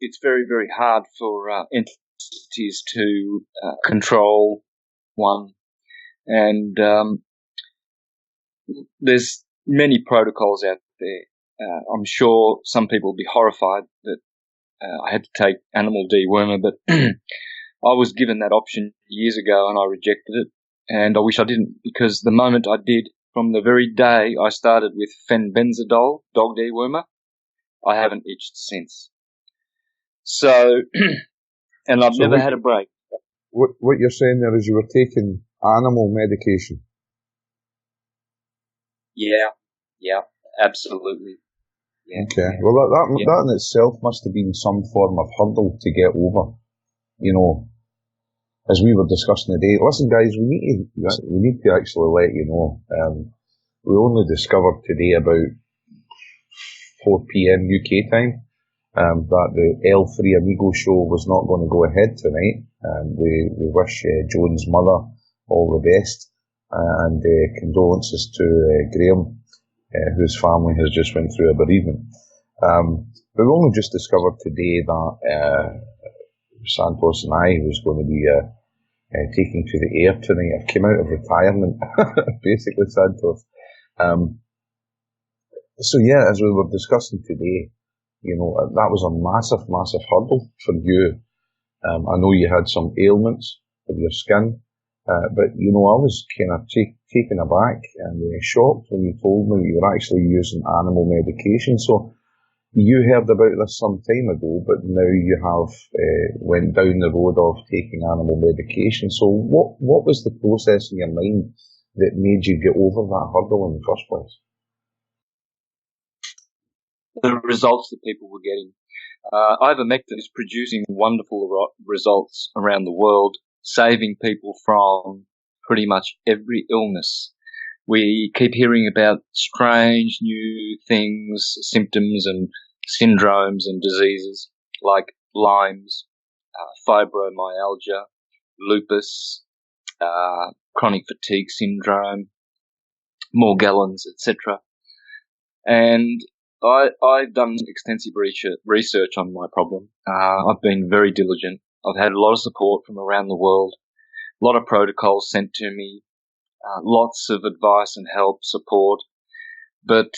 It's very, very hard for entities to control one. And there's many protocols out there. I'm sure some people will be horrified that I had to take animal dewormer, but I was given that option years ago and I rejected it. And I wish I didn't, because the moment I did, from the very day I started with fenbenzidole, dog dewormer, I haven't itched since. So, and I've never had a break. What you're saying there is you were taking animal medication? Yeah, absolutely. Yeah. Okay. Well, that in itself must have been some form of hurdle to get over. You know, as we were discussing today. Listen, guys, we need to actually let you know. We only discovered today about 4 p.m. UK time that the L3 Amigo show was not going to go ahead tonight. We wish Joan's mother all the best, and condolences to Graham, whose family has just went through a bereavement. But we only just discovered today that Santos and I was going to be taking to the air tonight. I came out of retirement, basically, Santos. So yeah, as we were discussing today, you know, that was a massive, massive hurdle for you. I know you had some ailments with your skin, but you know, I was kind of taken aback and shocked when you told me you were actually using animal medication. So you heard about this some time ago, but now you have went down the road of taking animal medication. So what was the process in your mind that made you get over that hurdle in the first place? The results that people were getting. Ivermectin is producing wonderful results around the world, saving people from pretty much every illness. We keep hearing about strange new things, symptoms and syndromes and diseases like Lyme's, fibromyalgia, lupus, chronic fatigue syndrome, Morgellons, etc. And I've done extensive research on my problem. I've been very diligent. I've had a lot of support from around the world, a lot of protocols sent to me, lots of advice and help, support. But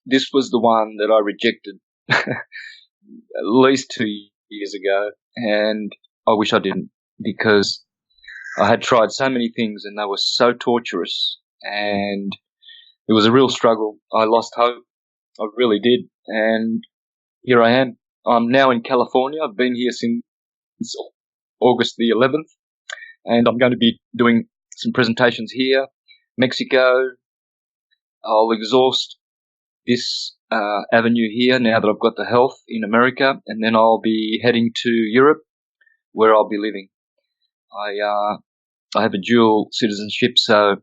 this was the one that I rejected at least 2 years ago, and I wish I didn't, because I had tried so many things and they were so torturous, and it was a real struggle. I lost hope. I really did. And here I am. I'm now in California. I've been here since August the 11th, and I'm going to be doing some presentations here, Mexico. I'll exhaust this avenue here now that I've got the health in America, and then I'll be heading to Europe, where I'll be living. I have a dual citizenship, so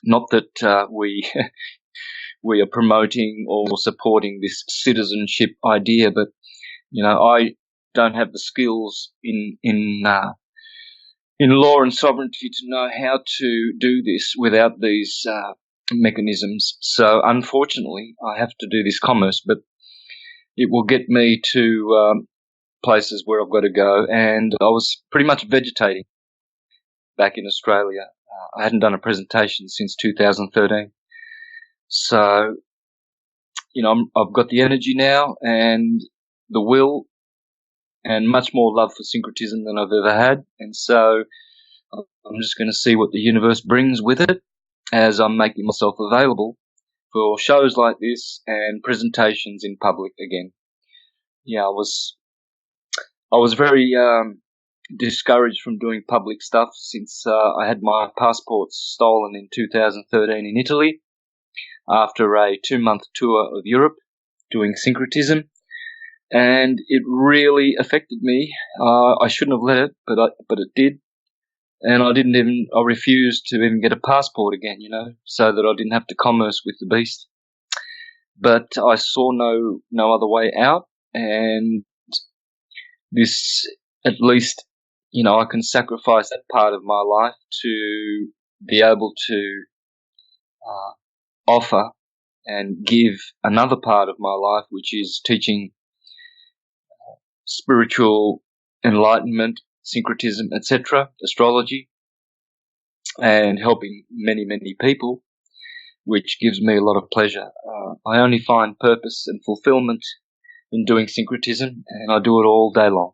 not that we are promoting or supporting this citizenship idea, but you know, I don't have the skills in law and sovereignty to know how to do this without these mechanisms. So unfortunately, I have to do this commerce, but it will get me to places where I've got to go. And I was pretty much vegetating back in Australia. I hadn't done a presentation since 2013. So, you know, I've got the energy now and the will and much more love for syncretism than I've ever had. And so I'm just going to see what the universe brings with it as I'm making myself available for shows like this and presentations in public again. Yeah, I was very discouraged from doing public stuff since I had my passport stolen in 2013 in Italy after a 2-month tour of Europe doing syncretism. and it really affected me. I shouldn't have let it, but it did. And I refused to even get a passport again, so that I didn't have to commerce with the beast. But I saw no other way out, and this, at least, I can sacrifice that part of my life to be able to offer and give another part of my life, which is teaching spiritual enlightenment, syncretism, etc., astrology, and helping many, many people, which gives me a lot of pleasure. I only find purpose and fulfillment in doing syncretism, and I do it all day long.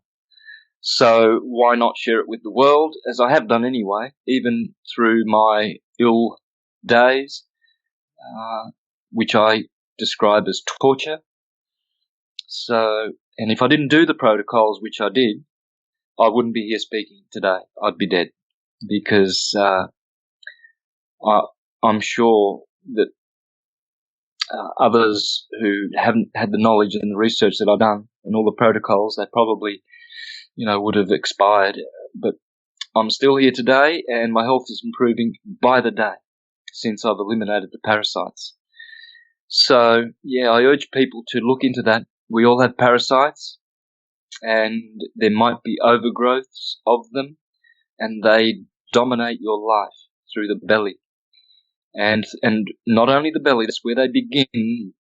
So why not share it with the world, as I have done anyway, even through my ill days, which I describe as torture. So, and if I didn't do the protocols, which I did, I wouldn't be here speaking today. I'd be dead, because I'm sure that others who haven't had the knowledge and the research that I've done and all the protocols, they probably, would have expired. But I'm still here today, and my health is improving by the day since I've eliminated the parasites. So, yeah, I urge people to look into that. We all have parasites, and there might be overgrowths of them, and they dominate your life through the belly. And not only the belly, that's where they begin.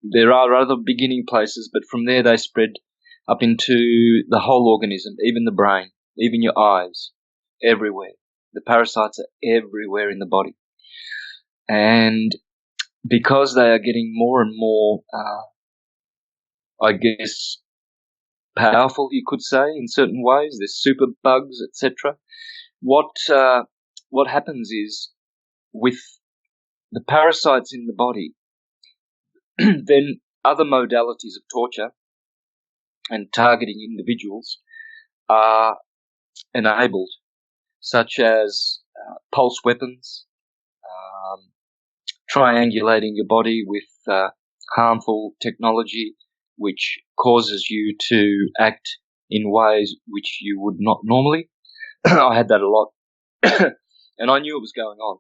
There are other beginning places, but from there they spread up into the whole organism, even the brain, even your eyes, everywhere. The parasites are everywhere in the body. And because they are getting more and more, I guess, powerful, you could say, in certain ways, there's super bugs, etc. What happens is, with the parasites in the body, then other modalities of torture and targeting individuals are enabled, such as pulse weapons, triangulating your body with harmful technology, which causes you to act in ways which you would not normally. I had that a lot, and I knew it was going on.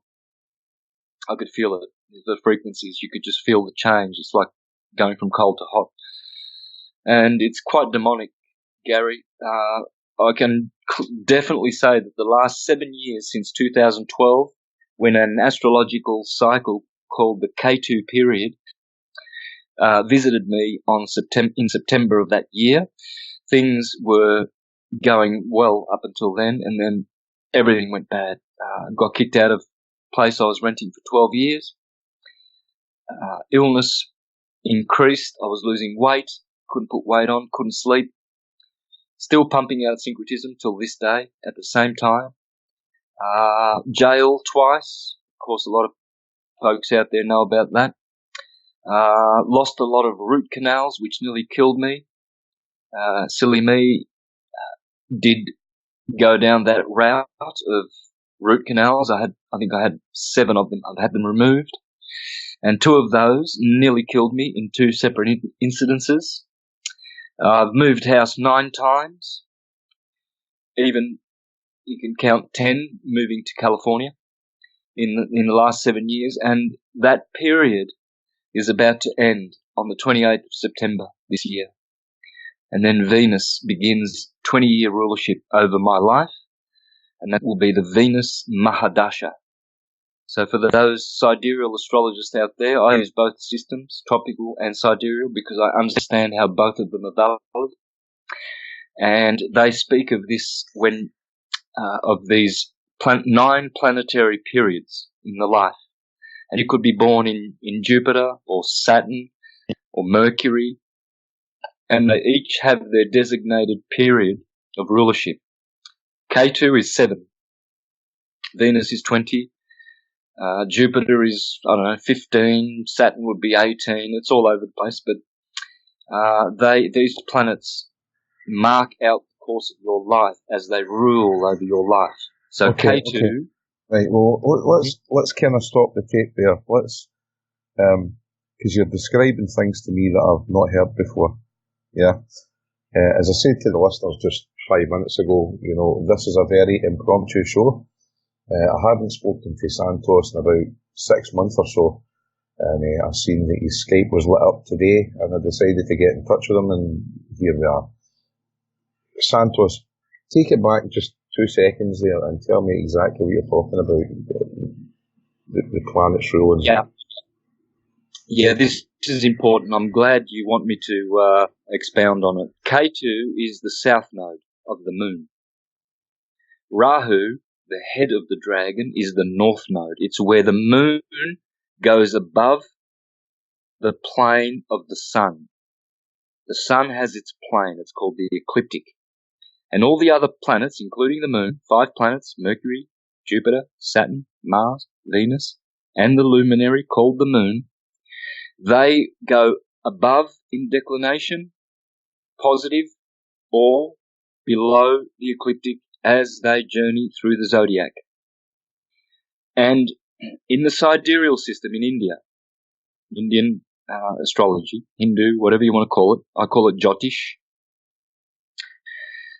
I could feel it. The frequencies, you could just feel the change. It's like going from cold to hot. And it's quite demonic, Gary. I can definitely say that the last 7 years, since 2012, when an astrological cycle called the K2 period visited me in September of that year, things were going well up until then, and then everything went bad. Got kicked out of the place I was renting for 12 years. Illness increased. I was losing weight, couldn't put weight on, couldn't sleep. Still pumping out syncretism till this day at the same time. Jail twice. Of course, a lot of folks out there know about that. Lost a lot of root canals, which nearly killed me. Silly me did go down that route of root canals. I think I had 7 of them. I've had them removed. And 2 of those nearly killed me in 2 separate incidences. I've moved house 9 times. Even you can count 10 moving to California in the last 7 years. And that period is about to end on the 28th of September this year. And then Venus begins 20-year rulership over my life, and that will be the Venus Mahadasha. So for those sidereal astrologists out there, I use both systems, tropical and sidereal, because I understand how both of them are valid. And they speak of this when of these 9 planetary periods in the life. And you could be born in Jupiter or Saturn or Mercury, and they each have their designated period of rulership. K2 is 7. Venus is 20. Jupiter is, 15. Saturn would be 18. It's all over the place, but these planets mark out the course of your life as they rule over your life. So okay, K2. Okay. Right. Well, let's kind of stop the tape there. Let's because you're describing things to me that I've not heard before. Yeah. As I said to the listeners just 5 minutes ago, this is a very impromptu show. I hadn't spoken to Santos in about 6 months or so, and I seen that his Skype was lit up today, and I decided to get in touch with him, and here we are. Santos, take it back just 2 seconds there and tell me exactly what you're talking about, the planet's rule. Yeah, this is important. I'm glad you want me to expound on it. K2 is the south node of the moon. Rahu, the head of the dragon, is the north node. It's where the moon goes above the plane of the sun. The sun has its plane. It's called the ecliptic. And all the other planets, including the moon, 5 planets, Mercury, Jupiter, Saturn, Mars, Venus, and the luminary called the moon, they go above in declination, positive, or below the ecliptic as they journey through the zodiac. And in the sidereal system in India, Indian astrology, Hindu, whatever you want to call it, I call it Jyotish,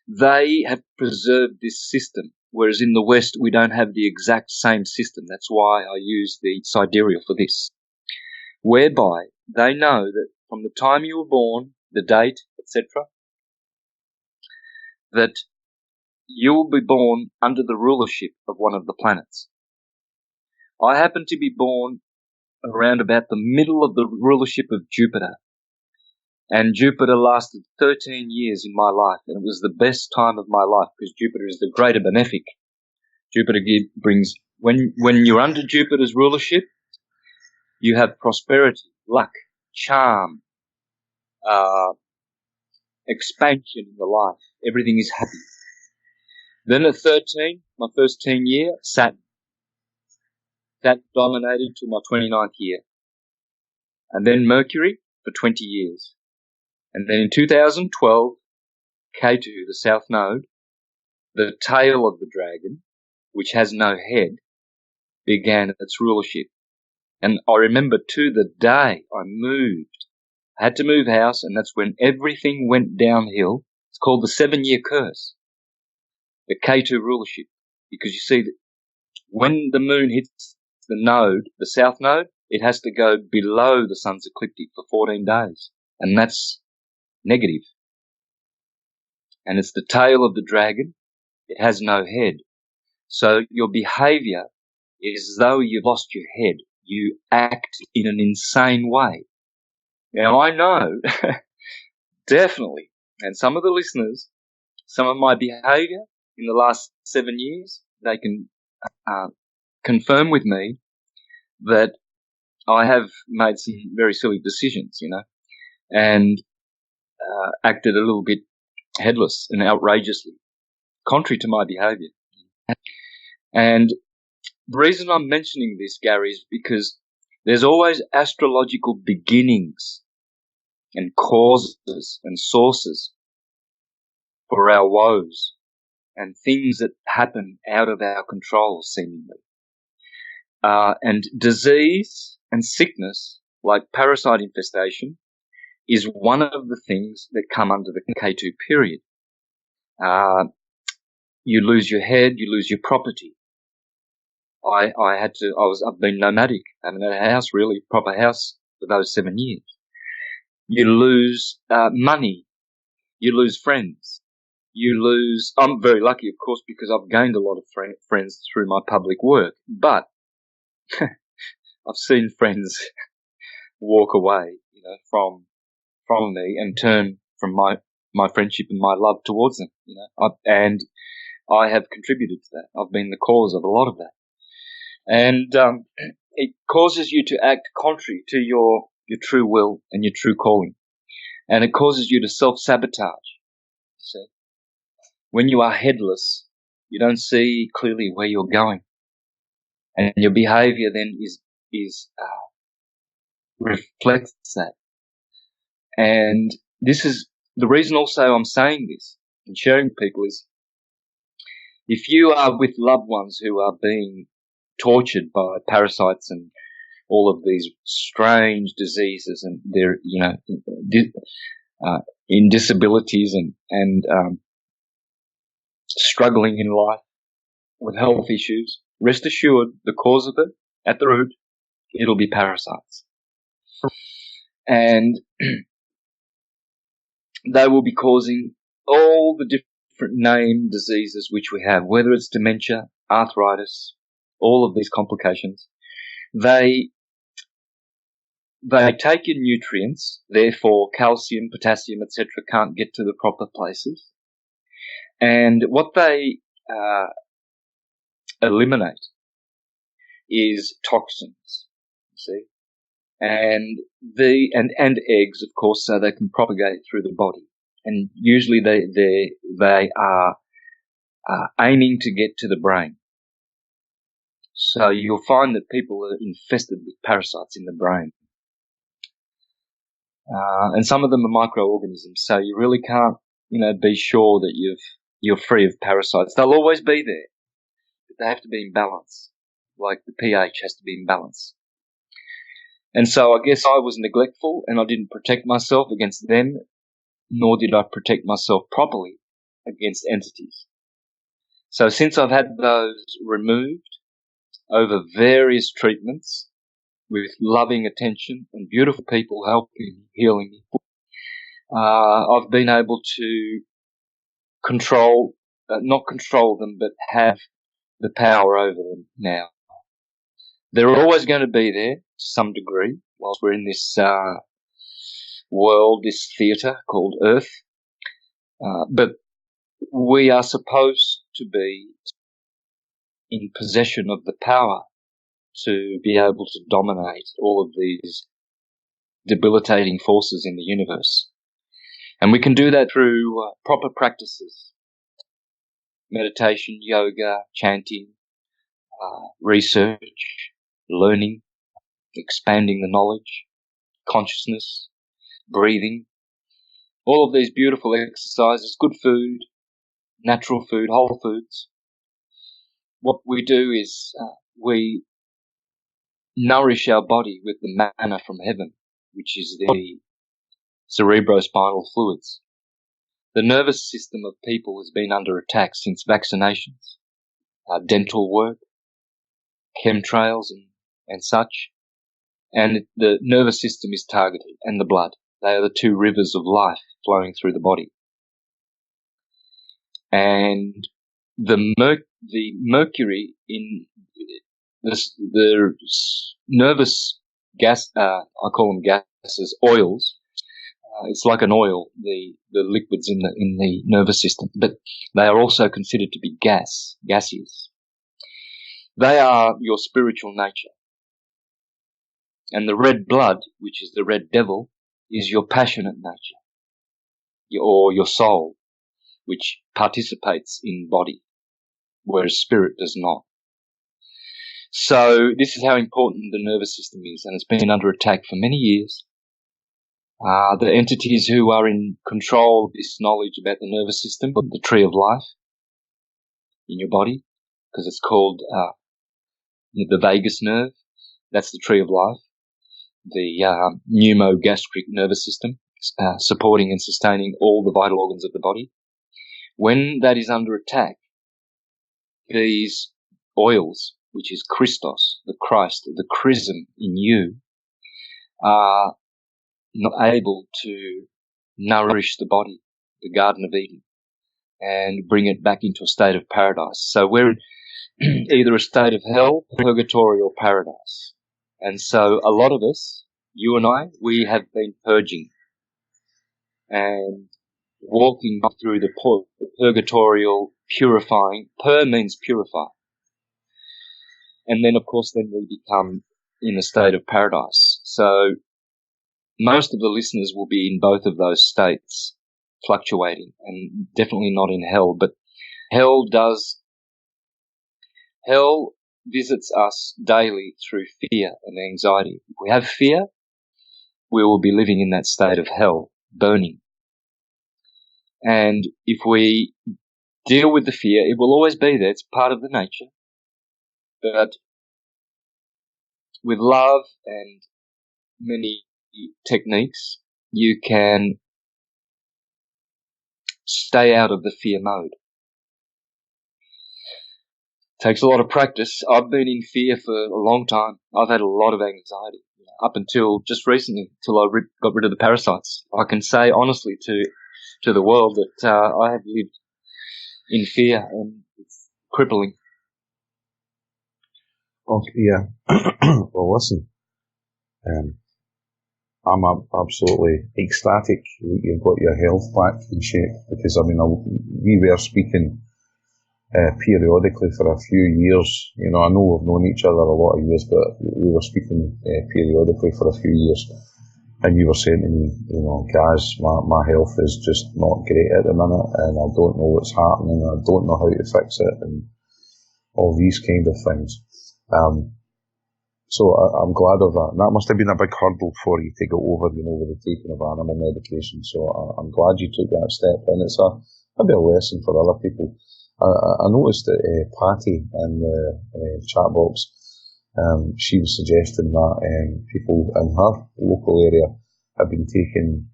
they have preserved this system, whereas in the West we don't have the exact same system. That's why I use the sidereal for this, whereby they know that from the time you were born, the date, etc., that you will be born under the rulership of one of the planets. I happen to be born around about the middle of the rulership of Jupiter, and Jupiter lasted 13 years in my life, and it was the best time of my life because Jupiter is the greater benefic. Jupiter brings, when you're under Jupiter's rulership, you have prosperity, luck, charm, expansion in the life. Everything is happy. Then at 13, my first teen year, Saturn. That dominated till my 29th year. And then Mercury for 20 years. And then in 2012, K2, the south node, the tail of the dragon, which has no head, began its rulership. And I remember to the day I moved, I had to move house, and that's when everything went downhill. It's called the 7-year curse, the K2 rulership, because you see that when the moon hits the node, the south node, it has to go below the sun's ecliptic for 14 days, and that's negative. And it's the tail of the dragon. It has no head. So your behavior is as though you've lost your head. You act in an insane way. Now, I know, definitely, and some of the listeners, some of my behavior in the last 7 years, they can confirm with me that I have made some very silly decisions, and acted a little bit headless and outrageously, contrary to my behavior. And the reason I'm mentioning this, Gary, is because there's always astrological beginnings and causes and sources for our woes and things that happen out of our control, seemingly. And disease and sickness, like parasite infestation, is one of the things that come under the K2 period. You lose your head, you lose your property. I've been nomadic. I haven't had a house, really, proper house for those 7 years. You lose money. You lose friends. I'm very lucky, of course, because I've gained a lot of friends through my public work, but I've seen friends walk away, from me and turn from my friendship and my love towards them, and I have contributed to that. I've been the cause of a lot of that. And it causes you to act contrary to your true will and your true calling. And it causes you to self-sabotage. See? When you are headless, you don't see clearly where you're going. And your behavior then reflects that. And this is the reason also I'm saying this and sharing with people is, if you are with loved ones who are being tortured by parasites and all of these strange diseases, and they're, in disabilities and struggling in life with health issues, rest assured, the cause of it, at the root, it'll be parasites. And they will be causing all the different named diseases which we have, whether it's dementia, arthritis, all of these complications. They take in nutrients, therefore calcium, potassium, etc. can't get to the proper places. And what they eliminate is toxins, you see, and eggs, of course, so they can propagate through the body. And usually they are aiming to get to the brain. So you'll find that people are infested with parasites in the brain. And some of them are microorganisms, so you really can't, be sure that you're free of parasites. They'll always be there, but they have to be in balance. Like the pH has to be in balance. And so I guess I was neglectful and I didn't protect myself against them, nor did I protect myself properly against entities. So since I've had those removed over various treatments with loving attention and beautiful people helping, healing me, I've been able to not control them, but have the power over them now. They're always going to be there to some degree whilst we're in this world, this theatre called Earth. But we are supposed to be in possession of the power to be able to dominate all of these debilitating forces in the universe. And we can do that through proper practices: meditation, yoga, chanting, research, learning, expanding the knowledge, consciousness, breathing, all of these beautiful exercises, good food, natural food, whole foods. What we do is we nourish our body with the manna from heaven, which is the cerebrospinal fluids. The nervous system of people has been under attack since vaccinations, dental work, chemtrails and such. And the nervous system is targeted, and the blood. They are the two rivers of life flowing through the body. And the mercury in the nervous gas, I call them gases, oils. It's like an oil, the liquids in the nervous system, but they are also considered to be gaseous. They are your spiritual nature. And the red blood, which is the red devil, is your passionate nature, or your soul, which participates in body, whereas spirit does not. So this is how important the nervous system is, and it's been under attack for many years. The entities who are in control of this knowledge about the nervous system, the tree of life in your body, because it's called the vagus nerve, that's the tree of life. The pneumogastric nervous system, supporting and sustaining all the vital organs of the body. When that is under attack, these oils, which is Christos, the Christ, the chrism in you, are not able to nourish the body, the Garden of Eden, and bring it back into a state of paradise. So we're in either a state of hell, purgatory, or paradise. And so a lot of us, you and I, we have been purging and walking through the purgatorial purifying. Pur means purify. And then, of course, then we become in a state of paradise. So most of the listeners will be in both of those states, fluctuating, and definitely not in hell. But hell visits us daily through fear and anxiety. If we have fear, we will be living in that state of hell, burning. And if we deal with the fear, it will always be there. It's part of the nature. But with love and many techniques, you can stay out of the fear mode. Takes a lot of practice. I've been in fear for a long time. I've had a lot of anxiety up until just recently, till I got rid of the parasites. I can say honestly to the world that I have lived in fear, and it's crippling. Okay, yeah. Well, listen, I'm absolutely ecstatic that you've got your health back in shape, because, I mean, we were speaking periodically for a few years. You know, I know we've known each other a lot of years, but we were speaking periodically for a few years, and you were saying to me, you know, guys, my health is just not great at the minute, and I don't know what's happening, I don't know how to fix it, and all these kind of things. So I'm glad of that. And that must have been a big hurdle for you to get over, you know, with the taking of animal medication. So I'm glad you took that step, and it's maybe a lesson for other people. I noticed that Patty in the chat box, she was suggesting that people in her local area have been taking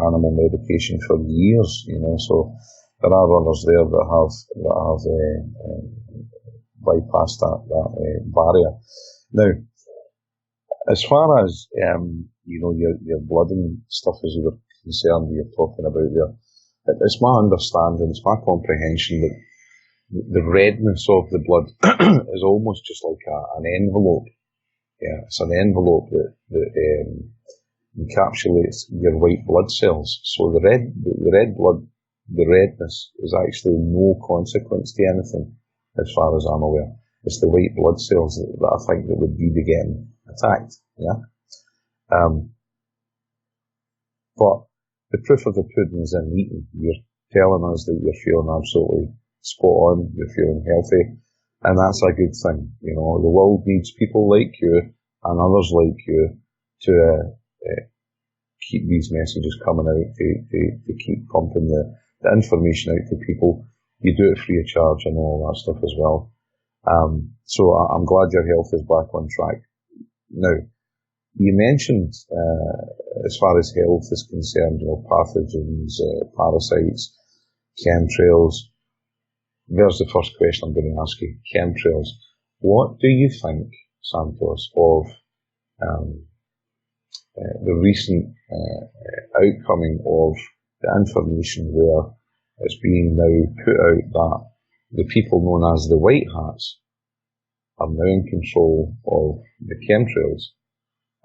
animal medication for years, you know. So there are others there that have bypassed that barrier. Now, as far as you know, your blood and stuff, as you were concerned, you're talking about there, it's my understanding, it's my comprehension that the redness of the blood is almost just like an envelope. Yeah, it's an envelope that encapsulates your white blood cells. So the red blood, the redness is actually no consequence to anything, as far as I'm aware. It's the white blood cells that I think that would be getting attacked. Yeah. But the proof of the pudding is in the eating. You're telling us that you're feeling absolutely spot on, you're feeling healthy, and that's a good thing. You know, the world needs people like you and others like you to keep these messages coming out, to keep pumping the information out to people. You do it free of charge and all that stuff as well. So I'm glad your health is back on track. Now, you mentioned, as far as health is concerned, you know, pathogens, parasites, chemtrails. There's the first question I'm going to ask you. Chemtrails. What do you think, Santos, of the recent outcoming of the information where it's being now put out that the people known as the white hats are now in control of the chemtrails,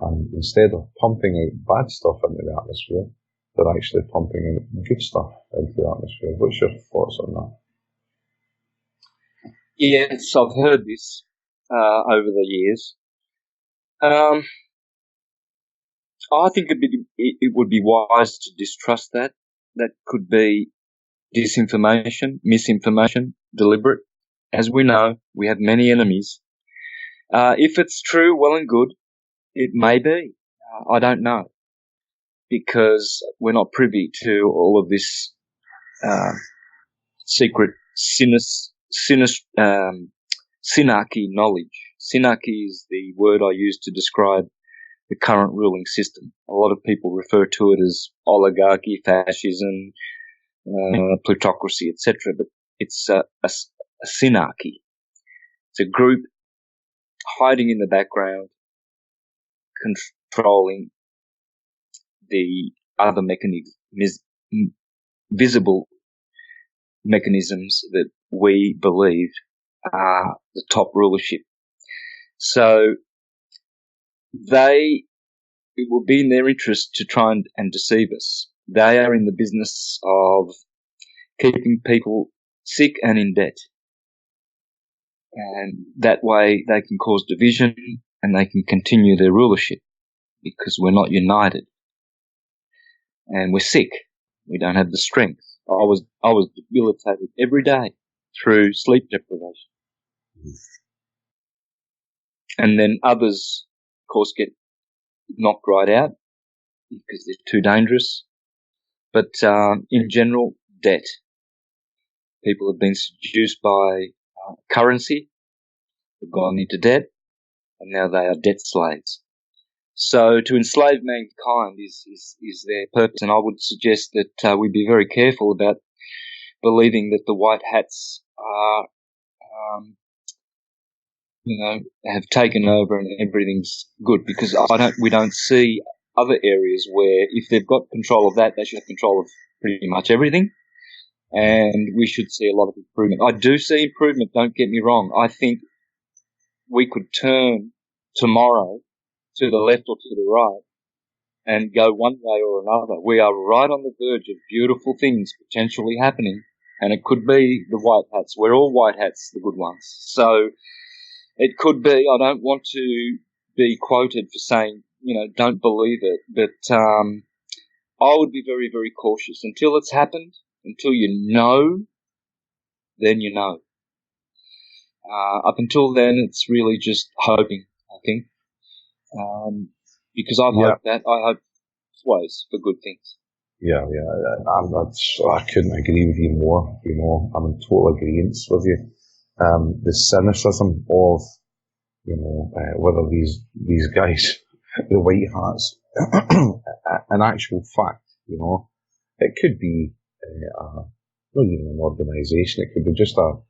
and instead of pumping out bad stuff into the atmosphere, they're actually pumping out good stuff into the atmosphere. What's your thoughts on that? Yes, I've heard this over the years. I think it would be wise to distrust that. That could be disinformation, misinformation, deliberate. As we know, we have many enemies. If it's true, well and good. It may be. I don't know, because we're not privy to all of this secret synarchy knowledge. Synarchy is the word I use to describe the current ruling system. A lot of people refer to it as oligarchy, fascism, plutocracy, etc. But it's a synarchy. It's a group hiding in the background, controlling the other visible mechanisms that we believe are the top rulership. So it will be in their interest to try and deceive us. They are in the business of keeping people sick and in debt. And that way they can cause division and they can continue their rulership, because we're not united. And we're sick. We don't have the strength. I was debilitated every day through sleep deprivation. And then others, of course, get knocked right out because they're too dangerous. But in general, debt. People have been seduced by currency, they've gone into debt, and now they are debt slaves. So to enslave mankind is their purpose, and I would suggest that we be very careful about believing that the white hats are, have taken over and everything's good, because we don't see other areas where if they've got control of that, they should have control of pretty much everything. And we should see a lot of improvement. I do see improvement, don't get me wrong. I think we could turn tomorrow to the left or to the right and go one way or another. We are right on the verge of beautiful things potentially happening, and it could be the white hats. We're all white hats, the good ones. So it could be. I don't want to be quoted for saying, don't believe it, but I would be very, very cautious until it's happened. Until you know, then you know. Up until then, it's really just hoping, I think. Because I've hoped that. I hope always for good things. Yeah. I couldn't agree with you more. I'm in total agreement with you. The cynicism of, whether these guys, the white hats, an actual fact, it could be not even an organisation. It could be just like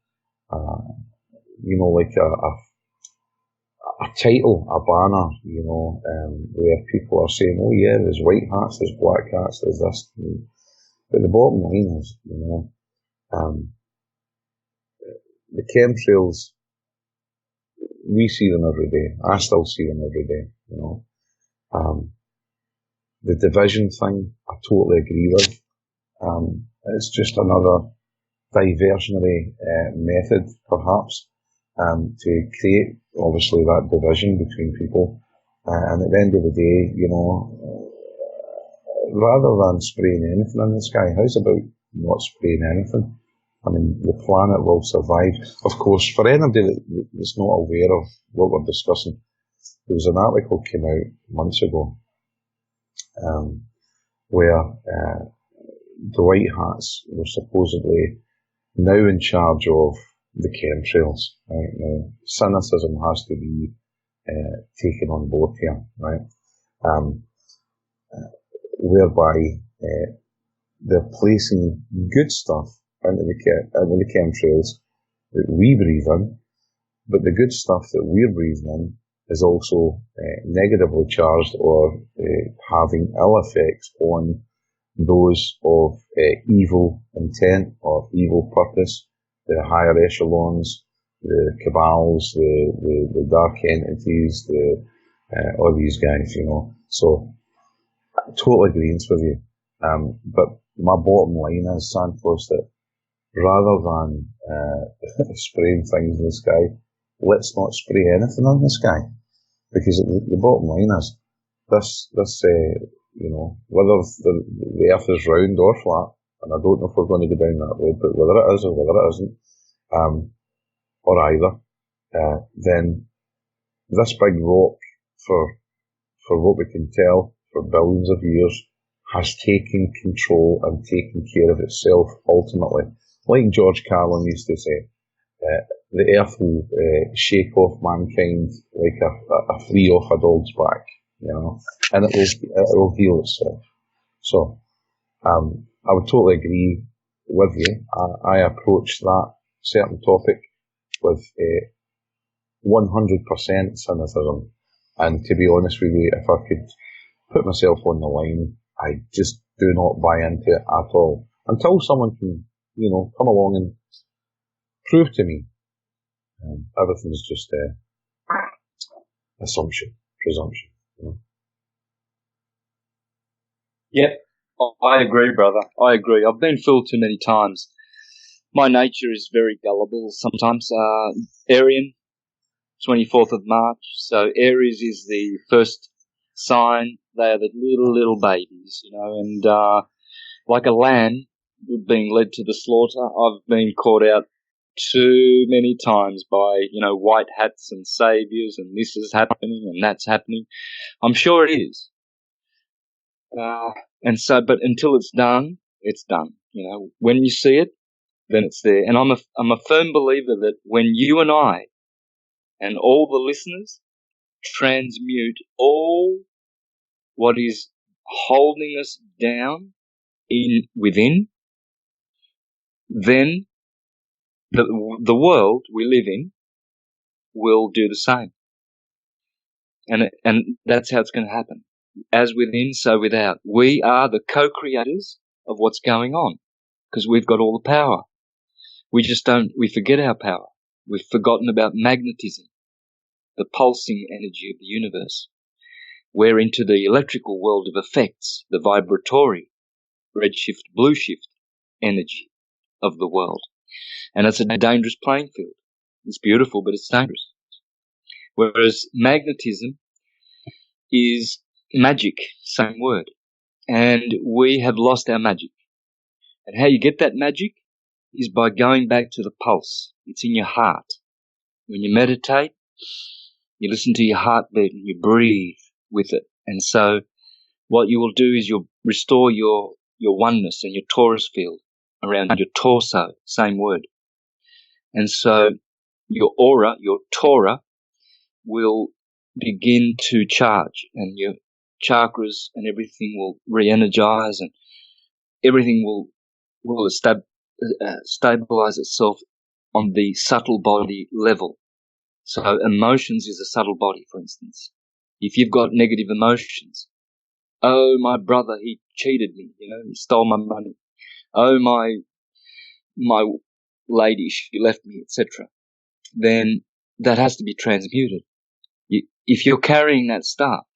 a title, a banner, where people are saying, oh yeah, there's white hats, there's black hats, there's this. But the bottom line is, the chemtrails, we see them every day. I still see them every day, the division thing, I totally agree with. It's just another diversionary method, perhaps, to create, obviously, that division between people. And at the end of the day, rather than spraying anything in the sky, how's about not spraying anything? I mean, the planet will survive. Of course, for anybody that's not aware of what we're discussing, there was an article came out months ago where the white hats were supposedly now in charge of the chemtrails. Right? Now, cynicism has to be taken on board here, right? Whereby they're placing good stuff into the chemtrails that we breathe in, but the good stuff that we're breathing in is also negatively charged or having ill effects on those of evil intent or evil purpose, the higher echelons, the cabals, the dark entities, all these guys, So, I totally agree with you. But my bottom line is, Santos, that rather than spraying things in the sky, let's not spray anything in the sky. Because the bottom line is, this whether the earth is round or flat, and I don't know if we're going to go down that road, but whether it is or whether it isn't, or either, then this big rock, for what we can tell, for billions of years, has taken control and taken care of itself ultimately. Like George Carlin used to say, the earth will shake off mankind like a flea off a dog's back, and it will heal itself. So, I would totally agree with you. I approach that certain topic with 100% cynicism. And to be honest with you, if I could put myself on the line, I just do not buy into it at all. Until someone can, come along and prove to me, everything's just assumption, presumption. Yep, I agree, brother. I agree. I've been fooled too many times. My nature is very gullible sometimes. Arian, 24th of March. So Aries is the first sign. They are the little babies, and like a lamb being led to the slaughter, I've been caught out too many times by, white hats and saviors, and this is happening and that's happening. I'm sure it is. And so, but until it's done, it's done. When you see it, then it's there. And I'm a firm believer that when you and I and all the listeners transmute all what is holding us down within, then the world we live in will do the same. And that's how it's going to happen. As within, so without. We are the co-creators of what's going on because we've got all the power. We forget our power. We've forgotten about magnetism, the pulsing energy of the universe. We're into the electrical world of effects, the vibratory, redshift, blue shift energy of the world. And it's a dangerous playing field. It's beautiful, but it's dangerous. Whereas magnetism is magic, same word. And we have lost our magic. And how you get that magic is by going back to the pulse. It's in your heart. When you meditate, you listen to your heartbeat and you breathe with it. And so what you will do is you'll restore your oneness and your torus field around your torso, same word. And so your aura, your Torah, will begin to charge, and your chakras and everything will re-energize, and everything will stabilize itself on the subtle body level. So emotions is a subtle body, for instance. If you've got negative emotions, oh, my brother, he cheated me, he stole my money. Oh, my lady, she left me, etc. Then that has to be transmuted. If you're carrying that stuff,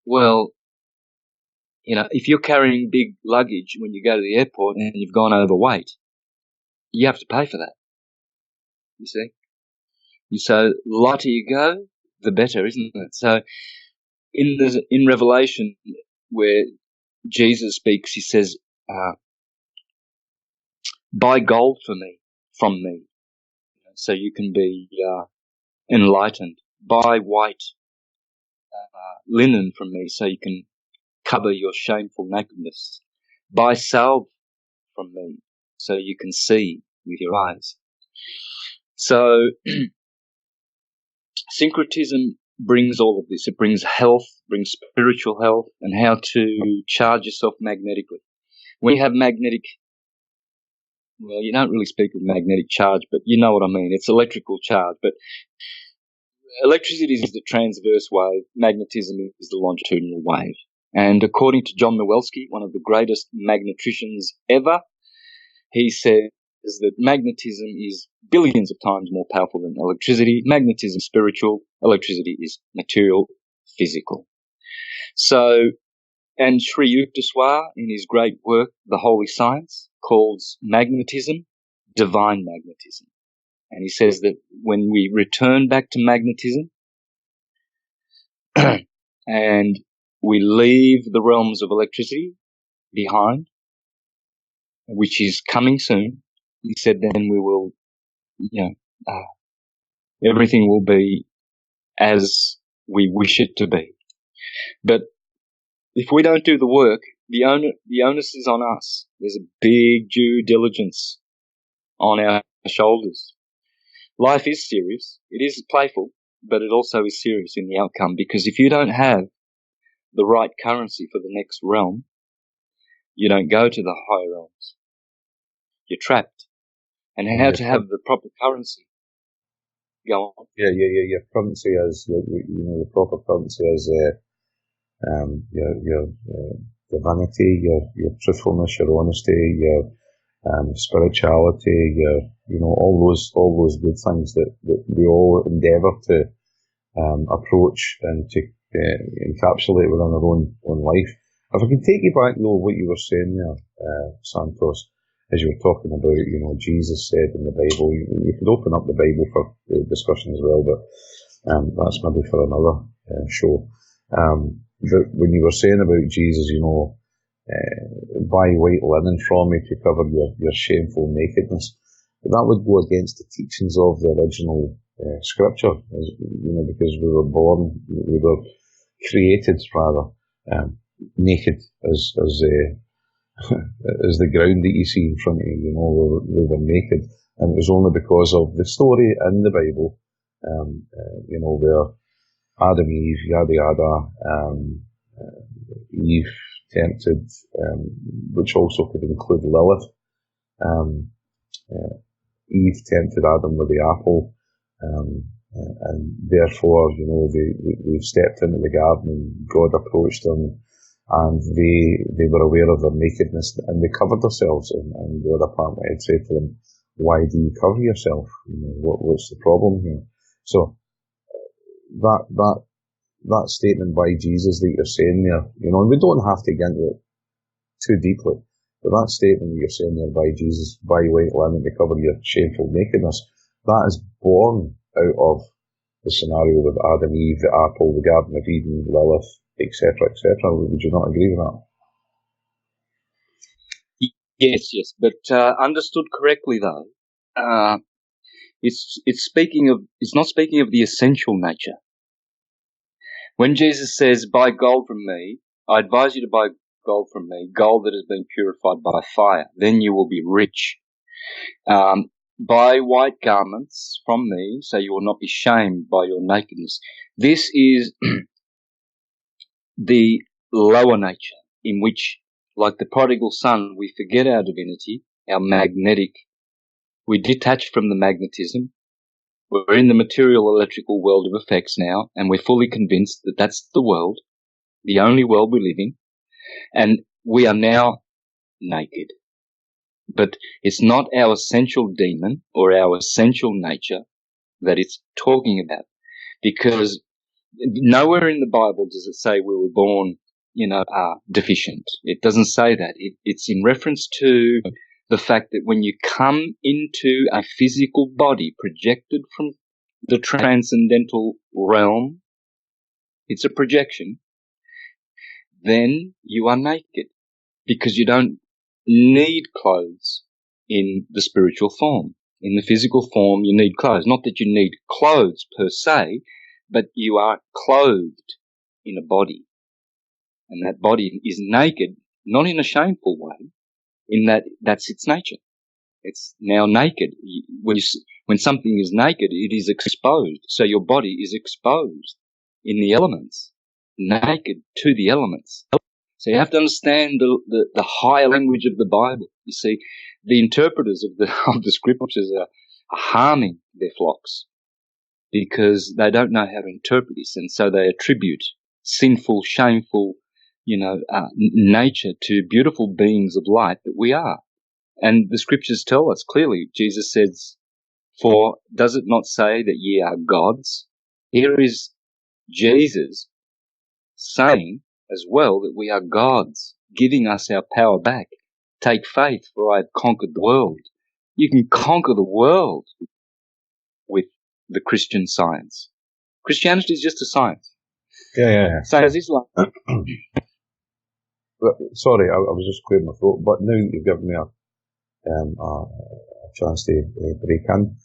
well, if you're carrying big luggage when you go to the airport and you've gone overweight, you have to pay for that. You see? So the lighter you go, the better, isn't it? So in Revelation, where Jesus speaks, he says, buy gold from me, so you can be enlightened. Buy white linen from me, so you can cover your shameful nakedness. Buy salve from me, so you can see with your eyes. So syncretism brings all of this. It brings health, brings spiritual health, and how to charge yourself magnetically. When you have magnetic, well, you don't really speak of magnetic charge, but you know what I mean. It's electrical charge, but electricity is the transverse wave, magnetism is the longitudinal wave. And according to John Nowelski, one of the greatest magnetricians ever, he says that magnetism is billions of times more powerful than electricity. Magnetism is spiritual, electricity is material, physical. So, and Sri Yukteswar, in his great work, The Holy Science, calls magnetism divine magnetism. And he says that when we return back to magnetism and we leave the realms of electricity behind, which is coming soon, he said then we will, everything will be as we wish it to be. But if we don't do the work, the onus is on us. There's a big due diligence on our shoulders. Life is serious. It is playful, but it also is serious in the outcome, because if you don't have the right currency for the next realm, you don't go to the higher realms. You're trapped. And how to have the proper currency? Go on. Yeah. Your currency is, the proper currency is your divinity, your truthfulness, your honesty, your spirituality, all those good things that we all endeavour to approach and to encapsulate within our own life. If I can take you back, though, what you were saying there, Santos, as you were talking about, Jesus said in the Bible. You could open up the Bible for discussion as well, but that's maybe for another show. But when you were saying about Jesus, buy white linen from me to cover your shameful nakedness, but that would go against the teachings of the original scripture, because we were created rather naked as the ground that you see in front of you. We were naked, and it was only because of the story in the Bible, where Adam, Eve, yada yada, Eve tempted, which also could include Lilith, Eve tempted Adam with the apple, and therefore, they've stepped into the garden and God approached them, and they were aware of their nakedness and they covered themselves, and the other part had said to them, why do you cover yourself? What's the problem here? So that statement by Jesus that you're saying there, and we don't have to get into it too deeply, but that statement that you're saying there by Jesus, buy white linen to cover your shameful nakedness, that is born out of the scenario with Adam, Eve, the apple, the Garden of Eden, Lilith, etc., etc. Would you not agree with that? Yes, but understood correctly though, it's not speaking of the essential nature. When Jesus says, "Buy gold from me," I advise you to buy gold from me, gold that has been purified by fire. Then you will be rich. Buy white garments from me, so you will not be shamed by your nakedness. This is the lower nature, in which, like the prodigal son, we forget our divinity, our magnetic. We detach from the magnetism. We're in the material electrical world of effects now, and we're fully convinced that that's the world, the only world we live in, and we are now naked. But it's not our essential demon or our essential nature that it's talking about, because nowhere in the Bible does it say we were born, deficient. It doesn't say that. It's in reference to the fact that when you come into a physical body projected from the transcendental realm, it's a projection, then you are naked, because you don't need clothes in the spiritual form. In the physical form, you need clothes. Not that you need clothes per se, but you are clothed in a body. And that body is naked, not in a shameful way, in that that's its nature. It's now naked. When something is naked, it is exposed. So your body is exposed in the elements, naked to the elements. So you have to understand the higher language of the Bible. You see, the interpreters of the scriptures are harming their flocks because they don't know how to interpret this, and so they attribute sinful, shameful, nature to beautiful beings of light that we are. And the scriptures tell us clearly, Jesus says, "For does it not say that ye are gods?" Here is Jesus saying as well that we are gods, giving us our power back. Take faith, for I have conquered the world. You can conquer the world with the Christian science. Christianity is just a science. Yeah. So as Islam. Sorry, I was just clearing my throat, but now you've given me a chance to break in.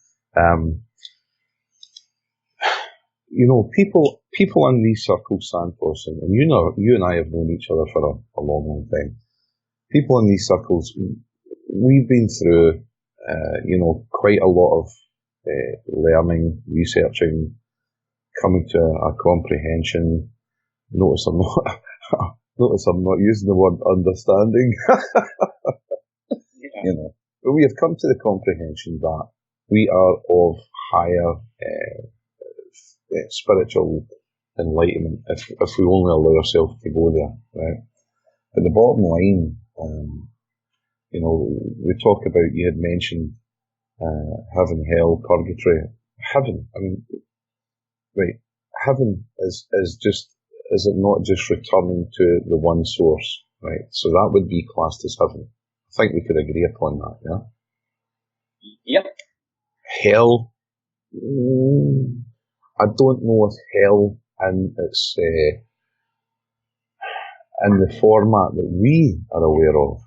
People in these circles, Santos, and you and I have known each other for a long, long time. People in these circles, we've been through, quite a lot of learning, researching, coming to a comprehension. Notice I'm not using the word understanding. But we have come to the comprehension that we are of higher spiritual enlightenment if we only allow ourselves to go there, right? But the bottom line, we talk about, you had mentioned heaven, hell, purgatory. Heaven, right, heaven is it not just returning to the one source, right? So that would be classed as heaven. I think we could agree upon that, yeah? Yep. Hell, I don't know if hell in the format that we are aware of,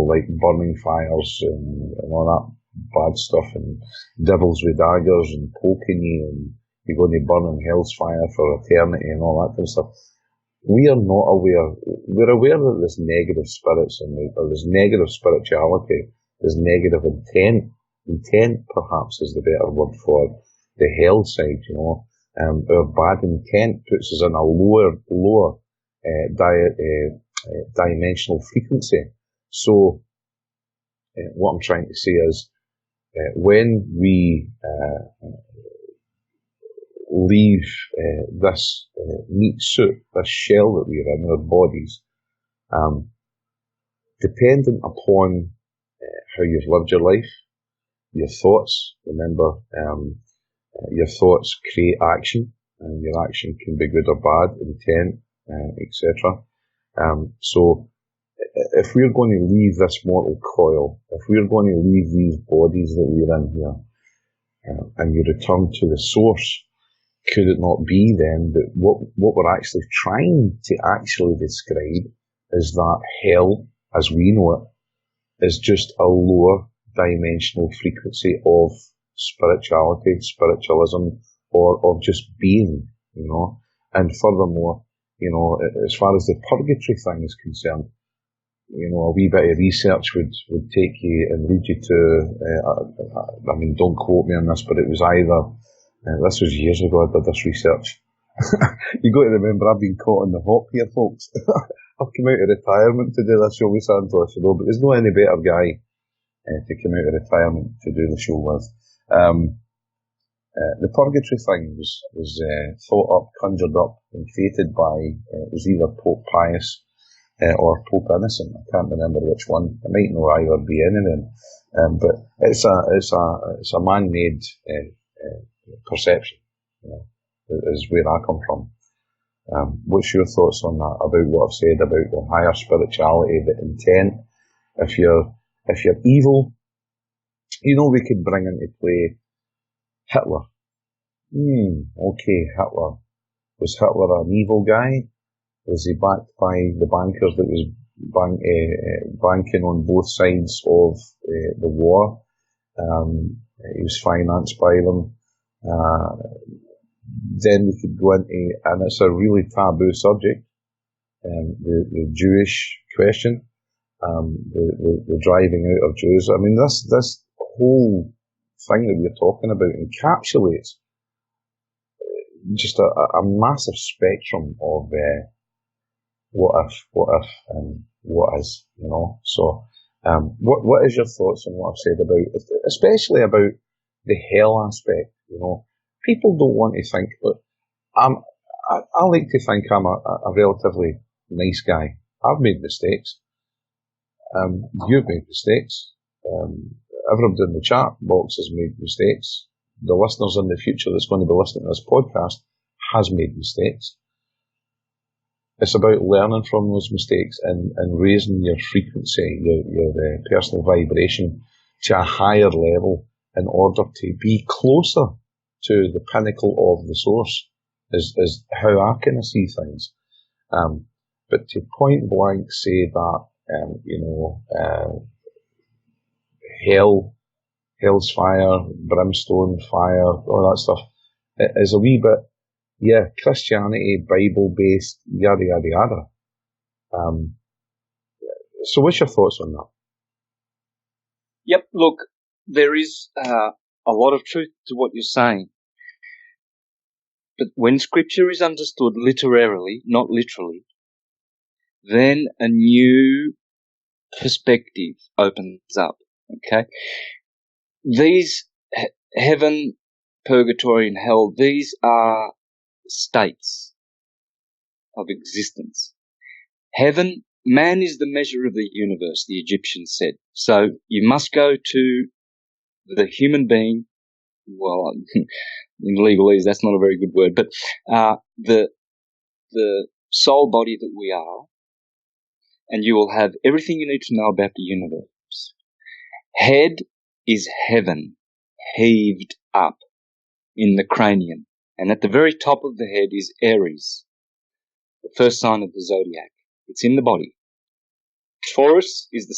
like burning fires and all that bad stuff, and devils with daggers and poking you, and you're going to burn in hell's fire for eternity and all that kind of stuff. We are not aware. We're aware that there's negative spirits and there's negative spirituality, there's negative intent. Intent, perhaps, is the better word for the hell side, Our bad intent puts us in a lower dimensional frequency. So, what I'm trying to say is, when we leave this meat suit, this shell that we're in, our bodies, dependent upon how you've lived your life, your thoughts, remember, your thoughts create action, and your action can be good or bad, intent, etc. So if we're going to leave this mortal coil, if we're going to leave these bodies that we're in here, and you return to the source, could it not be then that what we're actually trying to actually describe is that hell, as we know it, is just a lower dimensional frequency of spirituality, spiritualism, or of just being, you know? And furthermore, you know, as far as the purgatory thing is concerned, you know, a wee bit of research would take you and lead you to, I mean, don't quote me on this, but it was either, this was years ago I did this research. You got to remember, I've been caught on the hop here, folks. I've come out of retirement to do this show with Santos, you know, but there's no any better guy to come out of retirement to do the show with. The purgatory thing was thought up, conjured up, and created by, it was either Pope Pius or Pope Innocent. I can't remember which one. I might know either be any of them. But it's a man-made perception, you know, is where I come from. What's your thoughts on that, about what I've said about the higher spirituality, the intent? If you're evil, you know, we could bring into play Hitler. Okay, Hitler. Was Hitler an evil guy? Was he backed by the bankers that was banking on both sides of the war? He was financed by them. Then we could go into, and it's a really taboo subject, the Jewish question, the driving out of Jews. I mean, this whole thing that we're talking about encapsulates just a massive spectrum of what if, and what is, you know. So, what is your thoughts on what I've said about, especially about the hell aspect, you know? People don't want to think, look, I like to think I'm a relatively nice guy. I've made mistakes. You've made mistakes. Everybody in the chat box has made mistakes. The listeners in the future that's going to be listening to this podcast has made mistakes. It's about learning from those mistakes and raising your frequency, your personal vibration to a higher level in order to be closer to the pinnacle of the source, is how I kind of see things. But to point blank say that, hell's fire, brimstone fire, all that stuff, it is a wee bit, Christianity, Bible-based, yada, yada, yada. So what's your thoughts on that? Yep, look, there is a lot of truth to what you're saying. But when scripture is understood literarily, not literally, then a new perspective opens up, okay? These heaven, purgatory, and hell, these are states of existence. Heaven, man is the measure of the universe, the Egyptians said. So you must go to the human being, well, in legalese that's not a very good word, but the soul body that we are, and you will have everything you need to know about the universe. Head is heaven, heaved up in the cranium, and at the very top of the head is Aries, the first sign of the zodiac. It's in the body. Taurus is the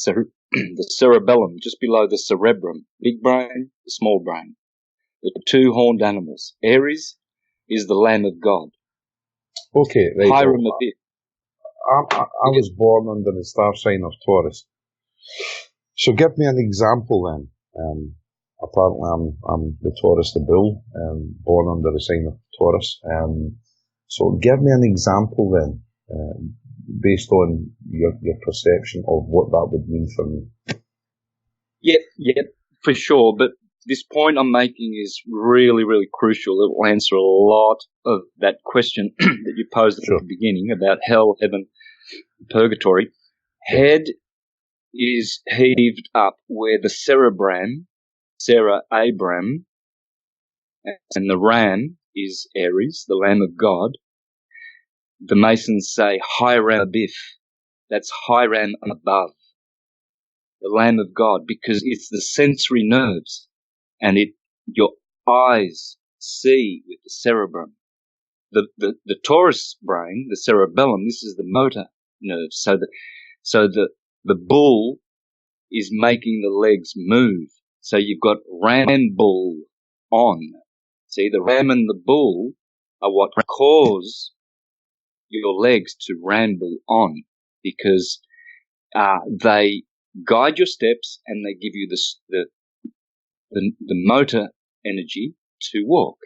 cerebellum, just below the cerebrum, big brain, the small brain. The two horned animals. Aries is the Lamb of God. Okay, right. Hiram I was born under the star sign of Taurus. So give me an example then. Apparently I'm the Taurus the bull, born under the sign of Taurus. So give me an example then, based on your perception of what that would mean for me. Yep, for sure. But this point I'm making is really, really crucial. It will answer a lot of that question that you posed at the beginning about hell, heaven, purgatory. Head is heaved up where the cerebrum, and the ram is Aries, the Lamb of God. The Masons say Hiram Abif. That's Hiram above, the Lamb of God, because it's the sensory nerves, and your eyes see with the cerebrum. The Taurus brain, the cerebellum, this is the motor nerves. So the bull is making the legs move. So you've got ram and bull on. See, the ram and the bull are what cause your legs to ramble on, because they guide your steps and they give you the motor energy to walk.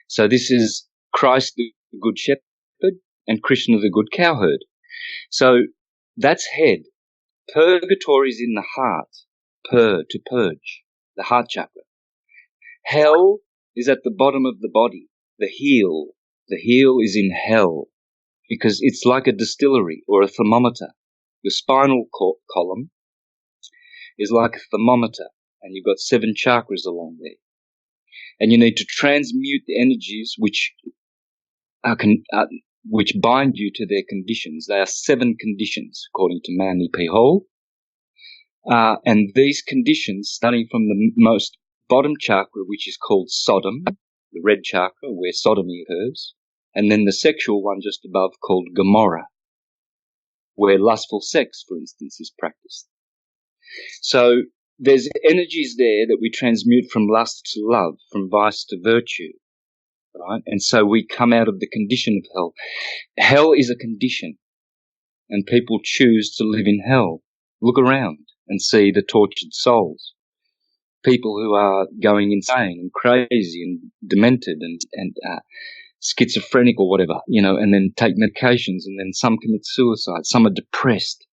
So this is Christ the Good Shepherd and Krishna the Good Cowherd. So that's head. Purgatory is in the heart. To purge, the heart chakra. Hell is at the bottom of the body, the heel. The heel is in hell because it's like a distillery or a thermometer. Your spinal column is like a thermometer, and you've got 7 chakras along there. And you need to transmute the energies which bind you to their conditions. They are 7 conditions, according to Manly P. Hall. And these conditions, starting from the most bottom chakra, which is called Sodom, the red chakra, where sodomy occurs, and then the sexual one just above called Gomorrah, where lustful sex, for instance, is practiced. So there's energies there that we transmute from lust to love, from vice to virtue, right? And so we come out of the condition of hell. Hell is a condition, and people choose to live in hell. Look around and see the tortured souls, people who are going insane and crazy and demented and schizophrenic or whatever, and then take medications, and then some commit suicide, some are depressed.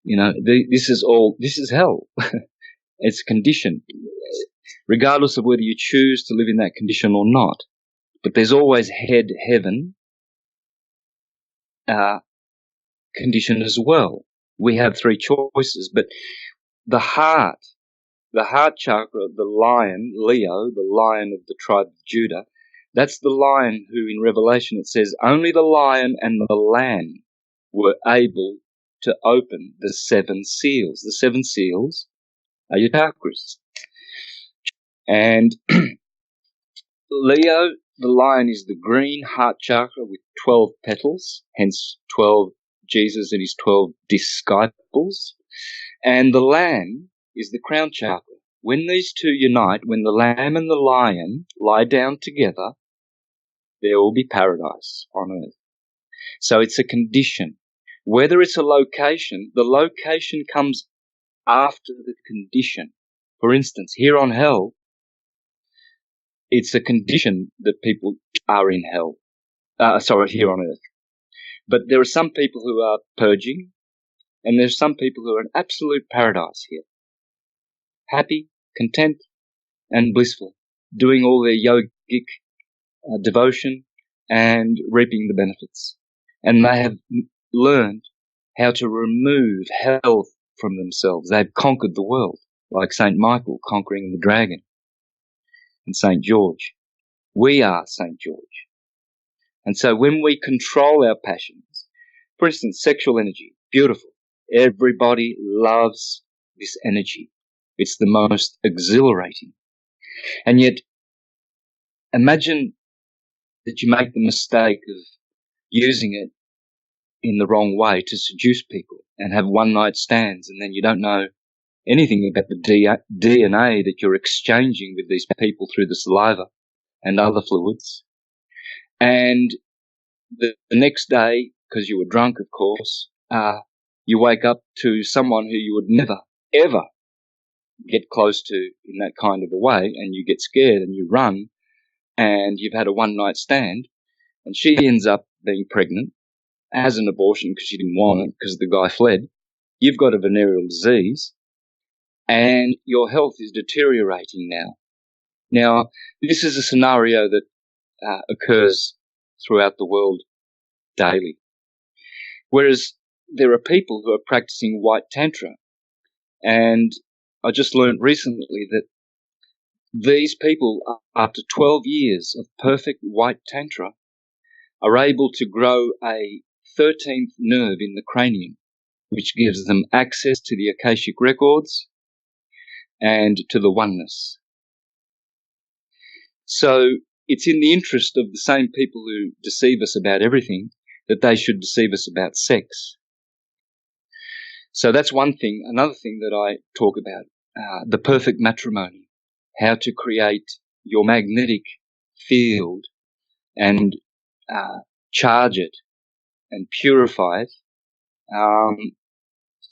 This is hell. It's a condition, regardless of whether you choose to live in that condition or not. But there's always heaven condition as well. We have 3 choices, but the heart chakra, the lion, Leo, the lion of the tribe of Judah, that's the lion who in Revelation it says only the lion and the lamb were able to open the 7 seals. The 7 seals are your chakras. And Leo, the lion, is the green heart chakra with 12 petals, hence 12 Jesus and his 12 disciples. And the lamb is the crown chakra. When these two unite, when the lamb and the lion lie down together, there will be paradise on earth. So it's a condition. Whether it's a location, the location comes after the condition. For instance, here on hell, it's a condition that people are in hell. Here on earth. But there are some people who are purging, and there's some people who are in absolute paradise here. Happy, content, and blissful, doing all their yogic devotion and reaping the benefits. And they have learned how to remove hell from themselves. They've conquered the world, like St. Michael conquering the dragon and St. George. We are St. George. And so when we control our passions, for instance, sexual energy, beautiful. Everybody loves this energy. It's the most exhilarating. And yet, imagine that you make the mistake of using it in the wrong way to seduce people and have one-night stands, and then you don't know anything about the DNA that you're exchanging with these people through the saliva and other fluids. And the next day, because you were drunk, of course, you wake up to someone who you would never, ever get close to in that kind of a way, and you get scared and you run, and you've had a one-night stand, and she ends up being pregnant, has an abortion because she didn't want it because the guy fled. You've got a venereal disease, and your health is deteriorating now. Now, this is a scenario that occurs throughout the world daily. Whereas there are people who are practicing white tantra, and I just learned recently that these people, after 12 years of perfect white tantra, are able to grow a 13th nerve in the cranium, which gives them access to the Akashic records and to the oneness. So it's in the interest of the same people who deceive us about everything that they should deceive us about sex. So that's one thing. Another thing that I talk about, the perfect matrimony, how to create your magnetic field and charge it and purify it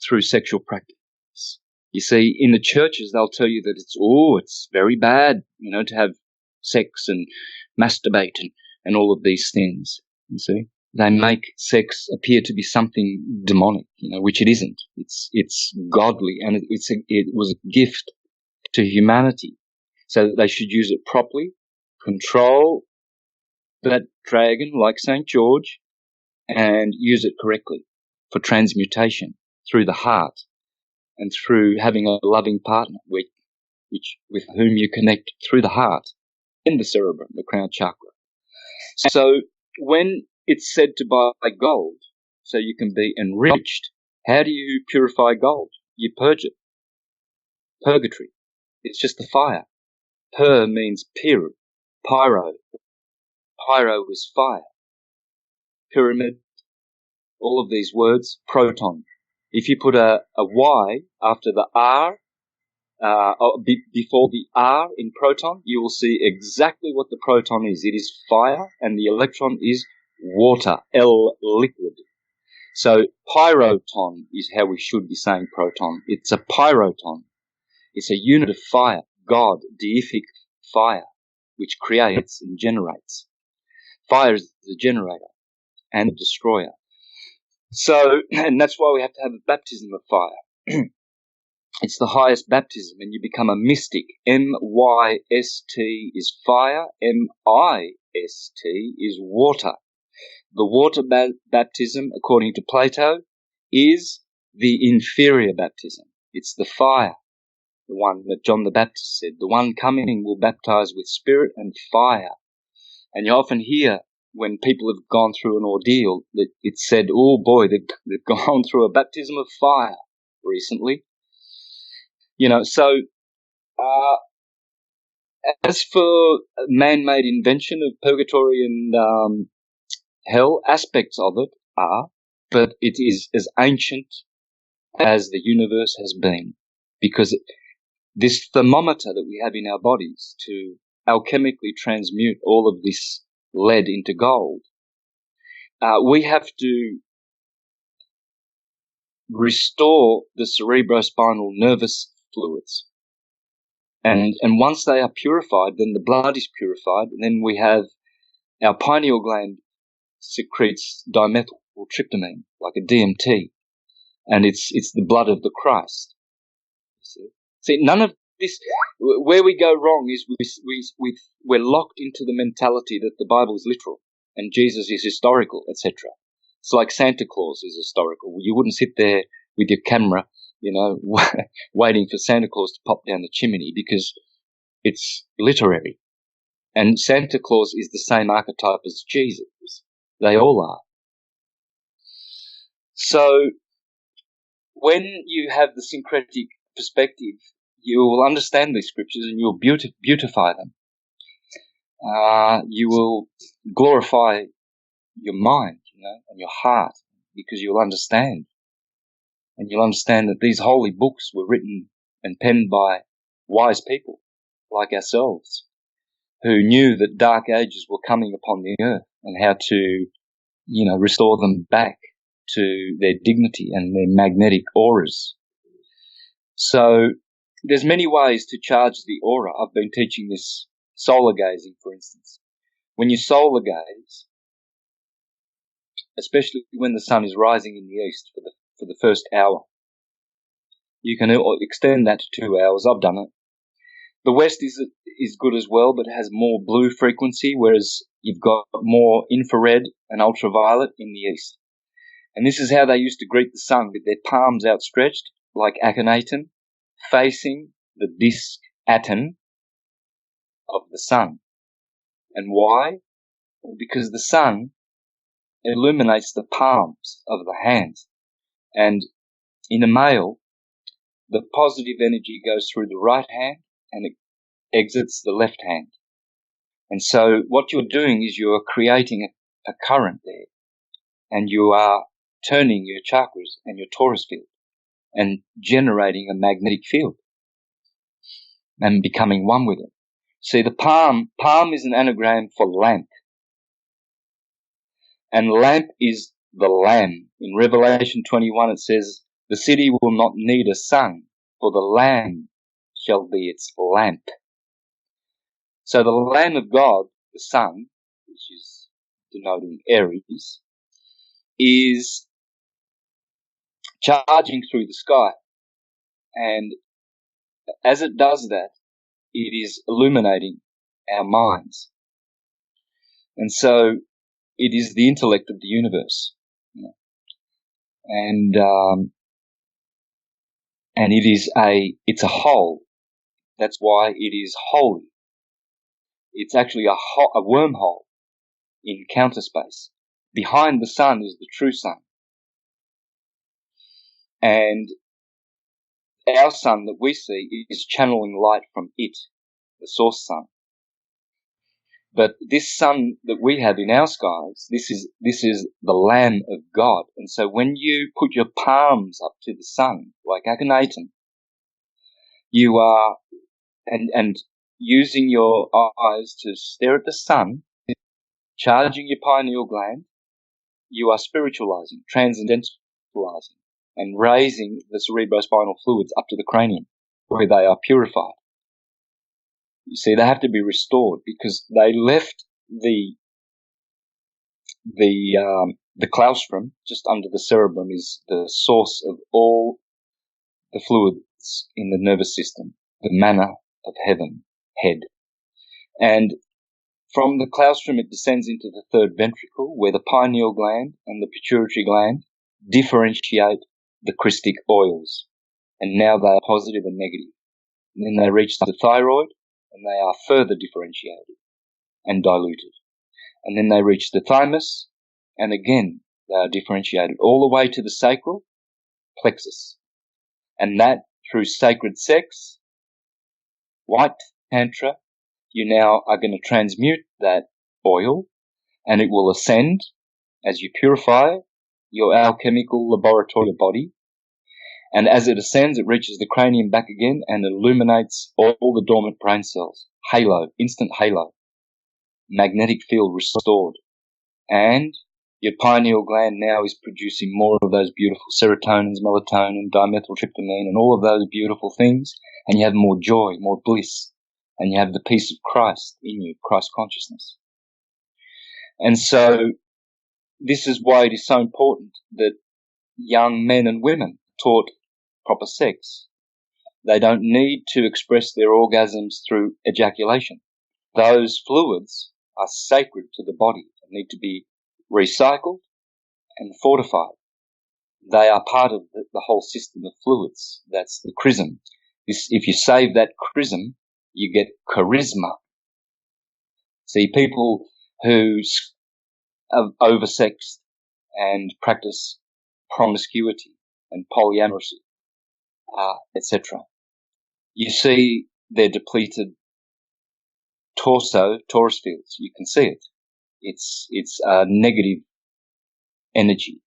through sexual practice. You see, in the churches, they'll tell you that it's very bad, to have sex and masturbate and all of these things. You see, they make sex appear to be something demonic, which it isn't. It's godly, and it was a gift to humanity, so that they should use it properly, control that dragon like St. George, and use it correctly for transmutation through the heart and through having a loving partner with whom you connect through the heart in the cerebrum, the crown chakra. So when it's said to buy gold so you can be enriched, how do you purify gold? You purge it. Purgatory. It's just the fire. Per means pyro. Pyro is fire. Pyramid, all of these words, proton. If you put a Y after the R, before the R in proton, you will see exactly what the proton is. It is fire, and the electron is water, L, liquid. So pyroton is how we should be saying proton. It's a pyroton. It's a unit of fire, God, deific fire, which creates and generates. Fire is the generator and the destroyer. So, and that's why we have to have a baptism of fire. It's the highest baptism, and you become a mystic. M-Y-S-T is fire. M-I-S-T is water. The water baptism, according to Plato, is the inferior baptism. It's the fire, the one that John the Baptist said. The one coming will baptize with spirit and fire. And you often hear when people have gone through an ordeal that it's said, oh boy, they've gone through a baptism of fire recently. So as for man-made invention of purgatory and hell, aspects of it are, but it is as ancient as the universe has been, because this thermometer that we have in our bodies to alchemically transmute all of this lead into gold, we have to restore the cerebrospinal nervous fluids. And once they are purified, then the blood is purified, and then we have our pineal gland secretes dimethyltryptamine, like a DMT, and it's the blood of the Christ. See, none of this, where we go wrong is we're locked into the mentality that the Bible is literal and Jesus is historical, etc. It's like Santa Claus is historical. You wouldn't sit there with your camera, waiting for Santa Claus to pop down the chimney, because it's literary. And Santa Claus is the same archetype as Jesus. They all are. So when you have the syncretic perspective, you will understand these scriptures and you'll beautify them. You will glorify your mind, and your heart, because you'll understand. And you'll understand that these holy books were written and penned by wise people like ourselves, who knew that dark ages were coming upon the earth and how to, restore them back to their dignity and their magnetic auras. So there's many ways to charge the aura. I've been teaching this solar gazing, for instance. When you solar gaze, especially when the sun is rising in the east for the first hour, You can extend that to 2 hours. I've done it. The West is good as well, but has more blue frequency, whereas you've got more infrared and ultraviolet in the East. And this is how they used to greet the sun, with their palms outstretched, like Akhenaten, facing the disk aton of the sun. And why? Well, because the sun illuminates the palms of the hands. And in a male, the positive energy goes through the right hand and it exits the left hand. And so what you're doing is you're creating a current there, and you are turning your chakras and your torus field and generating a magnetic field and becoming one with it. See, the palm is an anagram for lamp. And lamp is the lamb. In Revelation 21 it says, the city will not need a sun, for the Lamb shall be its lamp. So the Lamb of God, the sun, which is denoting Aries, is charging through the sky. And as it does that, it is illuminating our minds. And so it is the intellect of the universe. And it's a whole. That's why it is holy. It's actually a wormhole in counter space. Behind the sun is the true sun. And our sun that we see is channeling light from it, the source sun. But this sun that we have in our skies, this is the Lamb of God. And so when you put your palms up to the sun, like Akhenaten, you are, and using your eyes to stare at the sun, charging your pineal gland, you are spiritualizing, transcendentalizing, and raising the cerebrospinal fluids up to the cranium, where they are purified. You see, they have to be restored because they left the claustrum just under the cerebrum is the source of all the fluids in the nervous system, the manna of heaven, head. And from the claustrum, it descends into the third ventricle, where the pineal gland and the pituitary gland differentiate the christic oils. And now they are positive and negative. And then they reach the thyroid, and they are further differentiated and diluted. And then they reach the thymus, and again they are differentiated all the way to the sacral plexus. And that, through sacred sex, white tantra, you now are going to transmute that oil, and it will ascend as you purify your alchemical laboratory body. And as it ascends, it reaches the cranium back again and illuminates all the dormant brain cells. Halo, instant halo. Magnetic field restored. And your pineal gland now is producing more of those beautiful serotonins, melatonin, dimethyltryptamine, and all of those beautiful things. And you have more joy, more bliss. And you have the peace of Christ in you, Christ consciousness. And so this is why it is so important that young men and women taught proper sex. They don't need to express their orgasms through ejaculation. Those fluids are sacred to the body and need to be recycled and fortified. They are part of the whole system of fluids. That's the chrism. If you save that chrism, you get charisma. See, people who are oversexed and practice promiscuity and polyamory, etc. You see their depleted torus fields. You can see it. It's negative energy,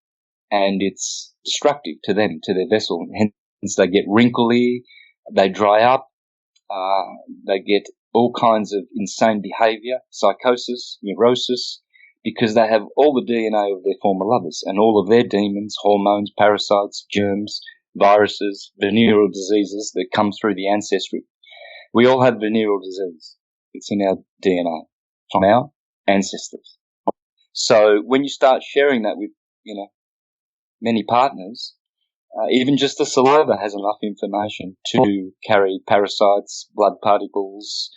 and it's destructive to them, to their vessel. Hence, they get wrinkly, they dry up, they get all kinds of insane behavior, psychosis, neurosis, because they have all the DNA of their former lovers and all of their demons, hormones, parasites, germs, viruses, venereal diseases that come through the ancestry. We all have venereal disease. It's in our DNA from our ancestors. So when you start sharing that with, many partners, Even just the saliva has enough information to carry parasites, blood particles.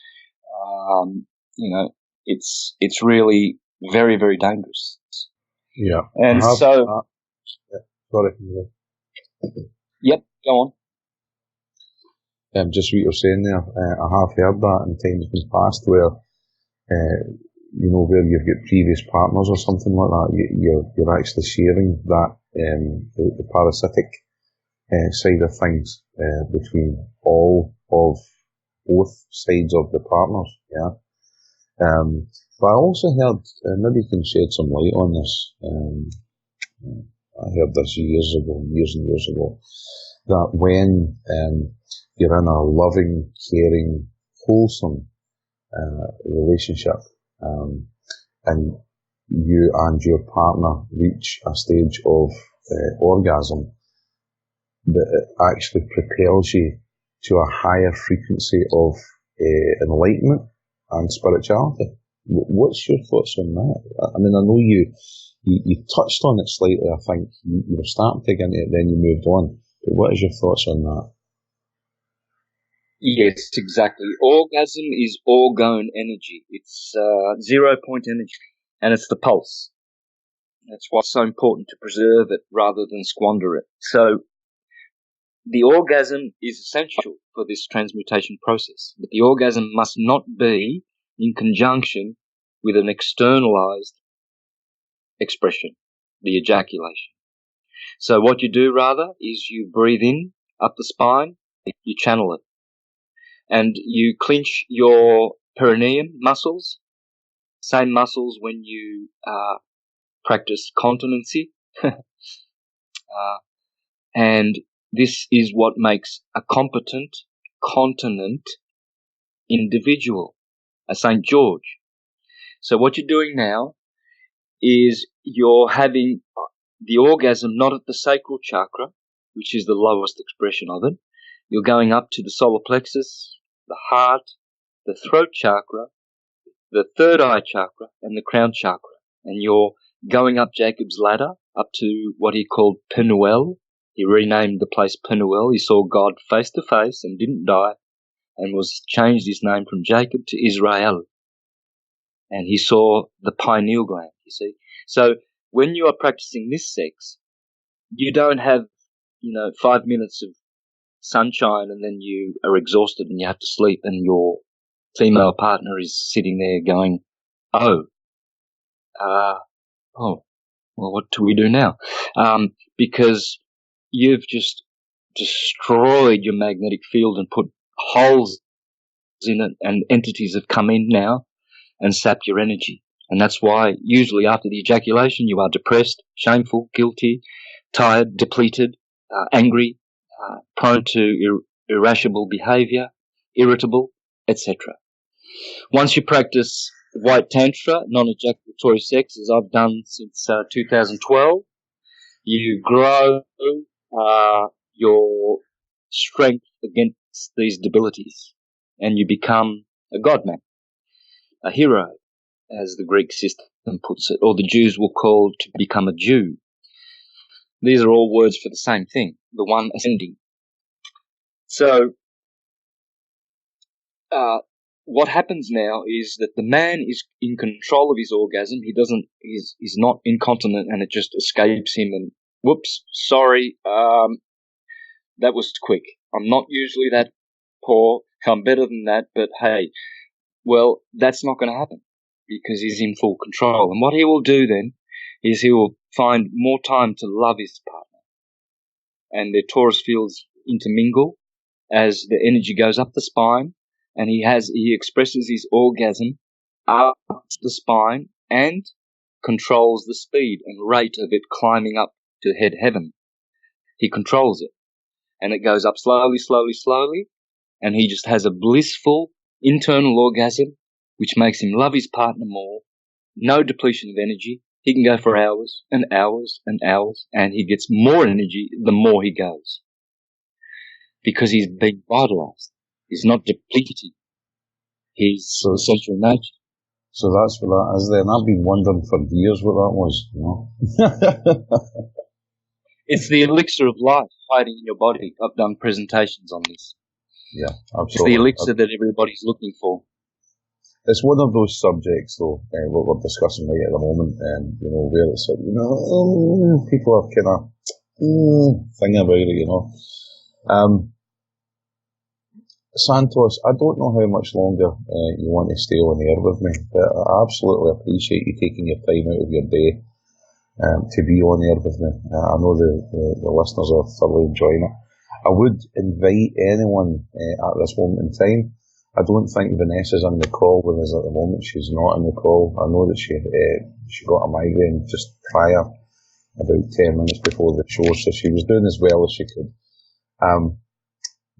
It's really very, very dangerous. Yeah. And so, sorry. yep, go on. Just what you're saying there, I have heard that in times past where, where you've got previous partners or something like that, you're actually sharing that, the parasitic side of things between all of both sides of the partners, yeah. But I also heard, maybe you can shed some light on this, I heard this years and years ago, that when you're in a loving, caring, wholesome relationship, and you and your partner reach a stage of orgasm, that it actually propels you to a higher frequency of enlightenment and spirituality. What's your thoughts on that? I mean, I know you touched on it slightly, I think. You were starting to get into it, then you moved on. But what is your thoughts on that? Yes, exactly. Orgasm is orgone energy. It's 0-point energy, and it's the pulse. That's why it's so important to preserve it rather than squander it. So the orgasm is essential for this transmutation process, but the orgasm must not be in conjunction with an externalized expression, the ejaculation. So what you do rather is you breathe in up the spine, you channel it, and you clench your perineum muscles, same muscles when you practice continency. And this is what makes a competent, continent individual, a St. George. So what you're doing now is you're having the orgasm not at the sacral chakra, which is the lowest expression of it. You're going up to the solar plexus, the heart, the throat chakra, the third eye chakra, and the crown chakra. And you're going up Jacob's ladder up to what he called Penuel. He renamed the place Penuel. He saw God face to face and didn't die, and was changed his name from Jacob to Israel. And he saw the pineal gland, you see. So when you are practicing this sex, you don't have, 5 minutes of sunshine and then you are exhausted and you have to sleep, and your female partner is sitting there going, well, what do we do now? Because you've just destroyed your magnetic field and put holes in it, and entities have come in now and sapped your energy. And that's why usually after the ejaculation you are depressed, shameful, guilty, tired, depleted, angry, prone to irascible behavior, irritable, etc. Once you practice white tantra, non-ejaculatory sex, as I've done since 2012, you grow your strength against these debilities, and you become a godman, a hero, as the Greek system puts it, or the Jews will call to become a Jew. These are all words for the same thing, the one ascending. So, what happens now is that the man is in control of his orgasm. He's not incontinent and it just escapes him and, whoops, sorry, that was quick. I'm not usually that poor. I'm better than that, but hey, well, that's not going to happen because he's in full control. And what he will do then is he will find more time to love his partner. And their torus fields intermingle as the energy goes up the spine, and he expresses his orgasm up the spine and controls the speed and rate of it climbing up to heaven. He controls it. And it goes up slowly, slowly, slowly, and he just has a blissful internal orgasm, which makes him love his partner more, no depletion of energy. He can go for hours and hours and hours, and he gets more energy the more he goes. Because he's being vitalized. He's not depleted. He's essential nature. So that's what that is then. I've been wondering for years what that was, It's the elixir of life hiding in your body. I've done presentations on this. Yeah, absolutely. It's the elixir that everybody's looking for. It's one of those subjects, though, what we're discussing right at the moment, where it's like, people are kind of thing about it, Santos, I don't know how much longer you want to stay on the air with me, but I absolutely appreciate you taking your time out of your day to be on the air with me. I know the listeners are thoroughly enjoying it. I would invite anyone at this moment in time. I don't think Vanessa's on the call with us at the moment. She's not on the call. I know that she got a migraine just prior, about 10 minutes before the show, so she was doing as well as she could.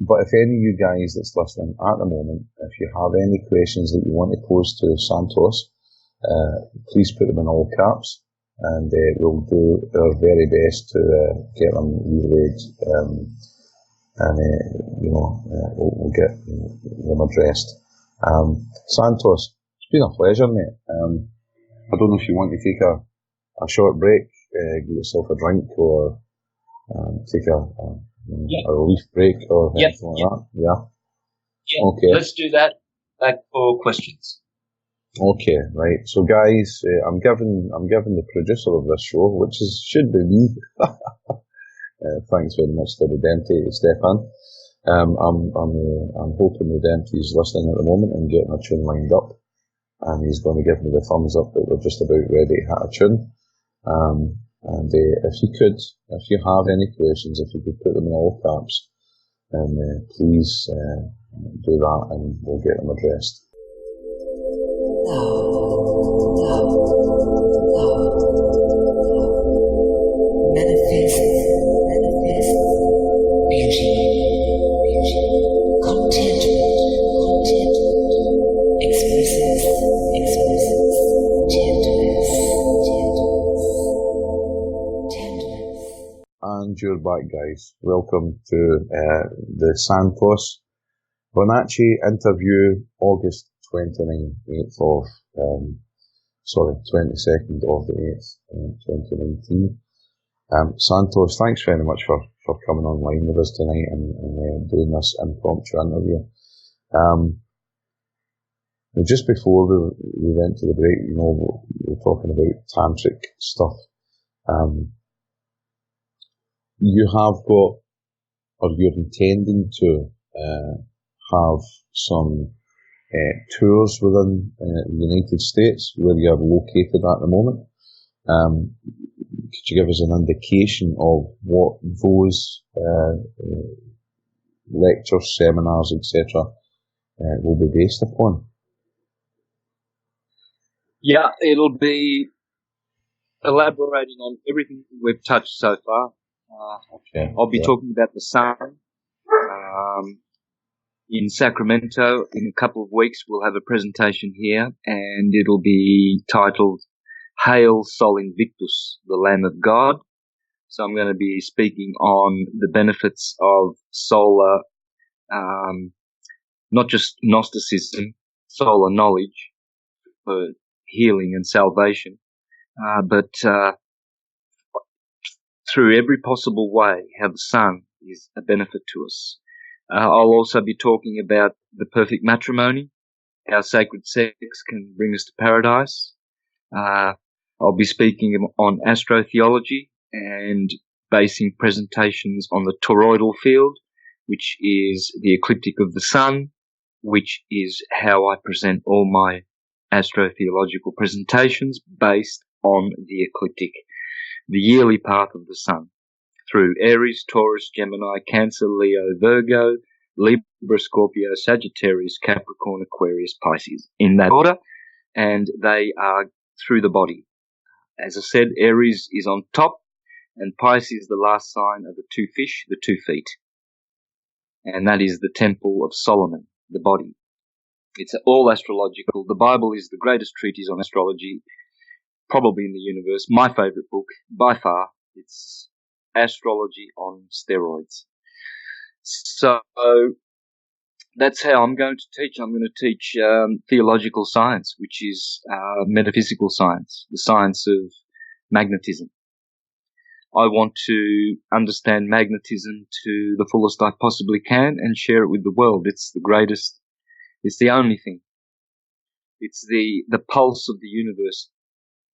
But if any of you guys that's listening at the moment, if you have any questions that you want to pose to Santos, please put them in all caps, and we'll do our very best to get them relayed, we'll get them addressed. Santos, it's been a pleasure, mate. I don't know if you want to take a short break, give yourself a drink, or take a relief break or anything like that. Yeah. Okay. Let's do that. Back for questions. Okay, right. So, guys, I'm giving the producer of this show, which should be me. Thanks very much to the Dente, Stefan. I'm hoping the Dente is listening at the moment and getting a tune lined up, and he's going to give me the thumbs up that we're just about ready to hit a tune. And if you have any questions, if you could put them in all caps, then please do that, and we'll get them addressed. Manifest, beauty, contentment, expresses, tenderness. And you're back, guys. Welcome to the Santos Bonacci interview, August 22nd of the 8th, 2019. Santos, thanks very much for coming online with us tonight and doing this impromptu interview. Just before we went to the break, we were talking about tantric stuff. You have got, or you're intending to have some tours within the United States where you're located at the moment. Could you give us an indication of what those lectures, seminars, etc. Will be based upon? Yeah, it'll be elaborating on everything we've touched so far. Okay. I'll be talking about the sun. In Sacramento, in a couple of weeks, we'll have a presentation here, and it'll be titled Hail Sol Invictus, the Lamb of God. So I'm going to be speaking on the benefits of solar, not just Gnosticism, solar knowledge for healing and salvation, but through every possible way, how the sun is a benefit to us. I'll also be talking about the perfect matrimony, how sacred sex can bring us to paradise. I'll be speaking on AstroTheology and basing presentations on the toroidal field, which is the ecliptic of the sun, which is how I present all my astrotheological presentations based on the ecliptic, the yearly path of the sun, through Aries, Taurus, Gemini, Cancer, Leo, Virgo, Libra, Scorpio, Sagittarius, Capricorn, Aquarius, Pisces, in that order, and they are through the body. As I said, Aries is on top, and Pisces, the last sign, of the two fish, the 2 feet. And that is the temple of Solomon, the body. It's all astrological. The Bible is the greatest treatise on astrology, probably in the universe. My favorite book, by far. It's astrology on steroids. So that's how I'm going to teach. I'm going to teach theological science, which is metaphysical science, the science of magnetism. I want to understand magnetism to the fullest I possibly can and share it with the world. It's the greatest, it's the only thing. It's the pulse of the universe.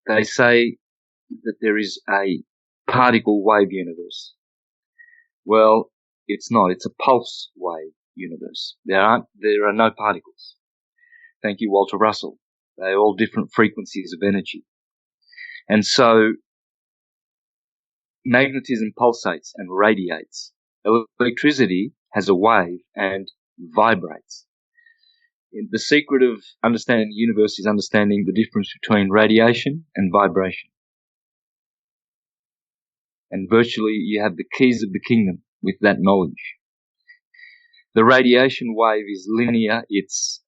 They say that there is a particle wave universe. Well, it's not. It's a pulse wave universe. There are no particles. Thank you, Walter Russell. They're all different frequencies of energy. And so magnetism pulsates and radiates. Electricity has a wave and vibrates. The secret of understanding the universe is understanding the difference between radiation and vibration. And virtually you have the keys of the kingdom with that knowledge. The radiation wave is linear, it's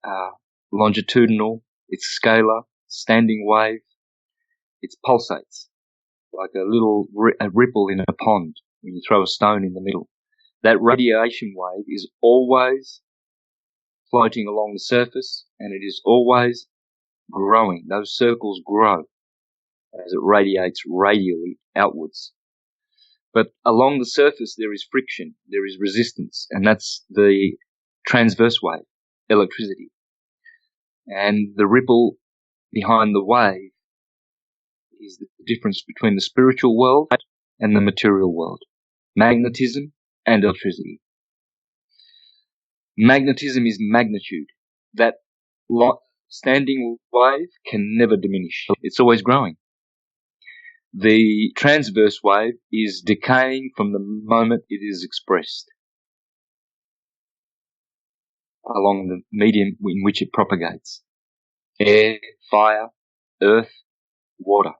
longitudinal, it's scalar, standing wave. It pulsates like a ripple in a pond when you throw a stone in the middle. That radiation wave is always floating along the surface, and it is always growing. Those circles grow as it radiates radially outwards. But along the surface there is friction, there is resistance, and that's the transverse wave, electricity. And the ripple behind the wave is the difference between the spiritual world and the material world. Magnetism and electricity. Magnetism is magnitude. That standing wave can never diminish. It's always growing. The transverse wave is decaying from the moment it is expressed along the medium in which it propagates. Air, fire, earth, water.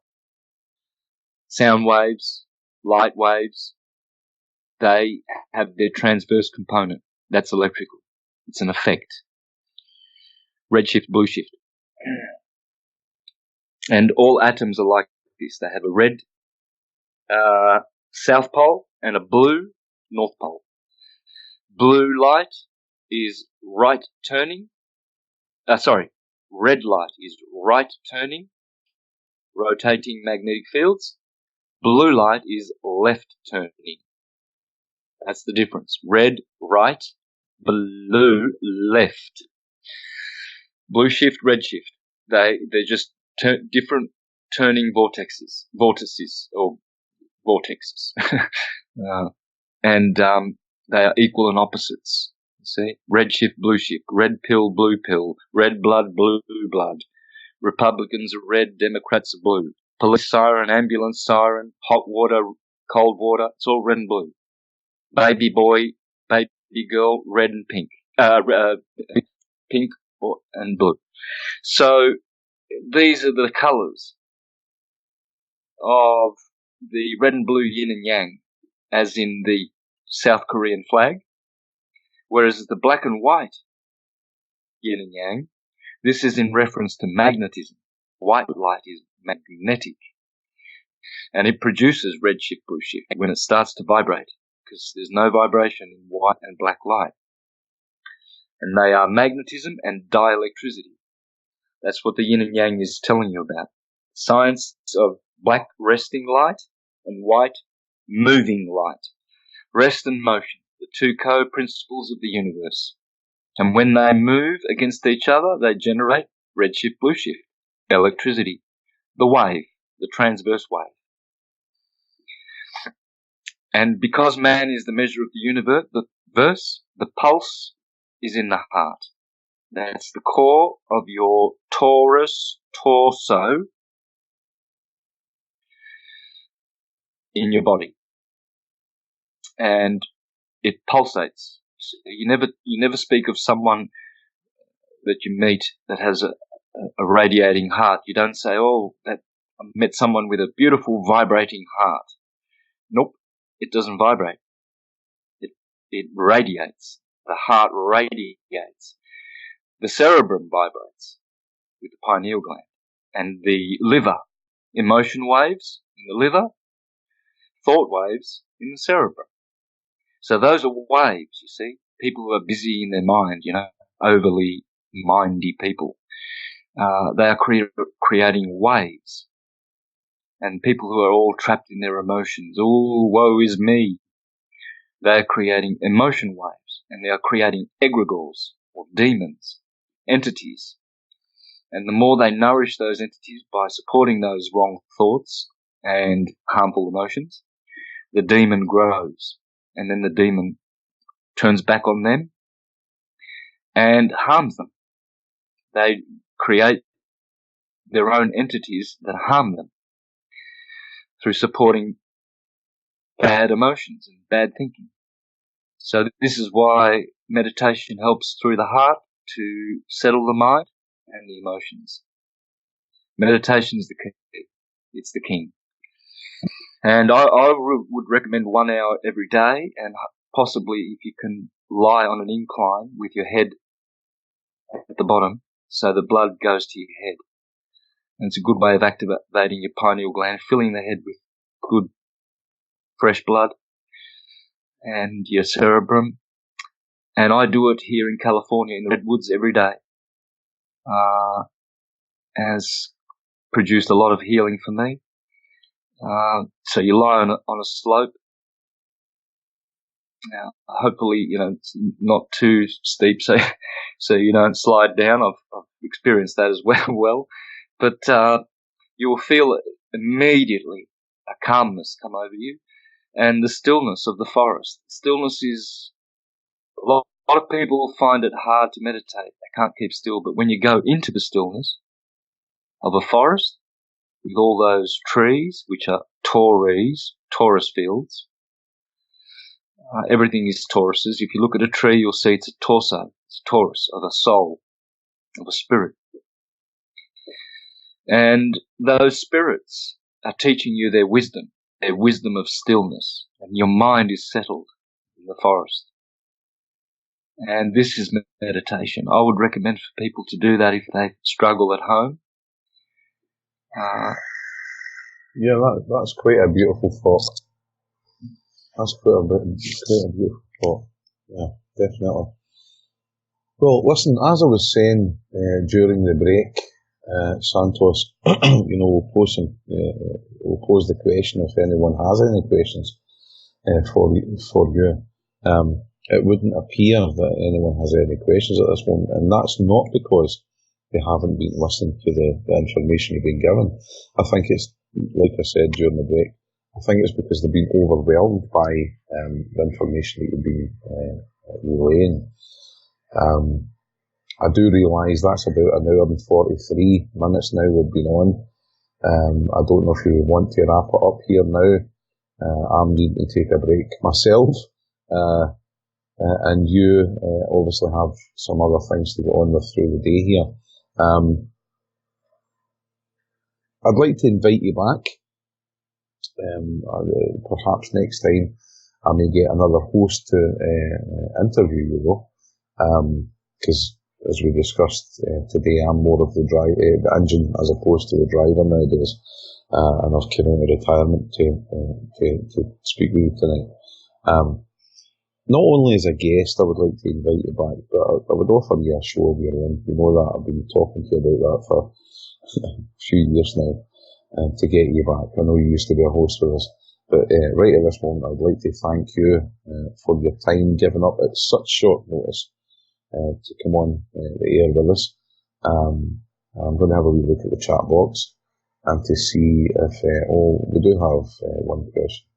Sound waves, light waves, they have their transverse component. That's electrical. It's an effect. Redshift, blueshift. And all atoms are like this. They have a red south pole and a blue north pole. Blue light is right turning. Red light is right turning, rotating magnetic fields. Blue light is left turning. That's the difference. Red, right, blue, left. Blue shift, red shift. They're just different turning vortices. And they are equal and opposites. You see? Red shift, blue shift. Red pill, blue pill. Red blood, blue blood. Republicans are red, Democrats are blue. Police siren, ambulance siren, hot water, cold water. It's all red and blue. Baby boy, baby girl, red and pink. Pink and blue. So these are the colours of the red and blue yin and yang, as in the South Korean flag, whereas the black and white yin and yang, this is in reference to magnetism. White light is magnetic, and it produces red shift, blue shift when it starts to vibrate, because there's no vibration in white and black light. And they are magnetism and dielectricity. That's what the yin and yang is telling you about. Science of black resting light and white moving light. Rest and motion, the two co-principles of the universe. And when they move against each other, they generate red shift, blue shift, electricity, the wave, the transverse wave. And because man is the measure of the universe, the pulse is in the heart. That's the core of your torso in your body. And it pulsates. You never speak of someone that you meet that has a radiating heart. You don't say, oh, I met someone with a beautiful vibrating heart. Nope, it doesn't vibrate. It radiates. The heart radiates. The cerebrum vibrates with the pineal gland. And the liver, emotion waves in the liver, thought waves in the cerebrum. So those are waves, you see. People who are busy in their mind, overly mindy people. They are creating waves. And people who are all trapped in their emotions, oh, woe is me, they're creating emotion waves, and they are creating egregores, or demons, entities. And the more they nourish those entities by supporting those wrong thoughts and harmful emotions, the demon grows. And then the demon turns back on them and harms them. They create their own entities that harm them through supporting bad emotions and bad thinking. So this is why meditation helps through the heart to settle the mind and the emotions. Meditation is the key. It's the king. And I would recommend 1 hour every day, and possibly if you can lie on an incline with your head at the bottom so the blood goes to your head. And it's a good way of activating your pineal gland, filling the head with good fresh blood and your cerebrum. And I do it here in California in the redwoods every day. Has produced a lot of healing for me. So you lie on a slope. Now, hopefully, it's not too steep, so you don't slide down. I've experienced that as well. But you will feel immediately a calmness come over you, and the stillness of the forest. Stillness is a lot of people find it hard to meditate. They can't keep still. But when you go into the stillness of a forest with all those trees, which are Taurus fields. Everything is Tauruses. If you look at a tree, you'll see it's a torso. It's a Taurus of a soul, of a spirit. And those spirits are teaching you their wisdom of stillness. And your mind is settled in the forest. And this is meditation. I would recommend for people to do that if they struggle at home. Yeah, that's quite a beautiful thought. That's quite a beautiful thought. Yeah, definitely. Well, listen, as I was saying during the break, Santos, we'll pose the question if anyone has any questions for you. It wouldn't appear that anyone has any questions at this moment, and that's not because they haven't been listening to the information you've been given. I think it's, like I said during the break, I think it's because they've been overwhelmed by the information that you've been relaying. I do realise that's about an hour and 43 minutes now we've been on. I don't know if you want to wrap it up here now. I'm needing to take a break myself. And you obviously have some other things to get on with through the day here. I'd like to invite you back. Perhaps next time I may get another host to interview you though. Because as we discussed today, I'm more of the engine as opposed to the driver nowadays. And I've come out of retirement to speak with you tonight. Not only as a guest, I would like to invite you back, but I would offer you a show of your own. You know that I've been talking to you about that for a few years now, to get you back. I know you used to be a host with us, but right at this moment, I'd like to thank you for your time given up at such short notice to come on the air with us. I'm going to have a wee look at the chat box and to see if we do have one question.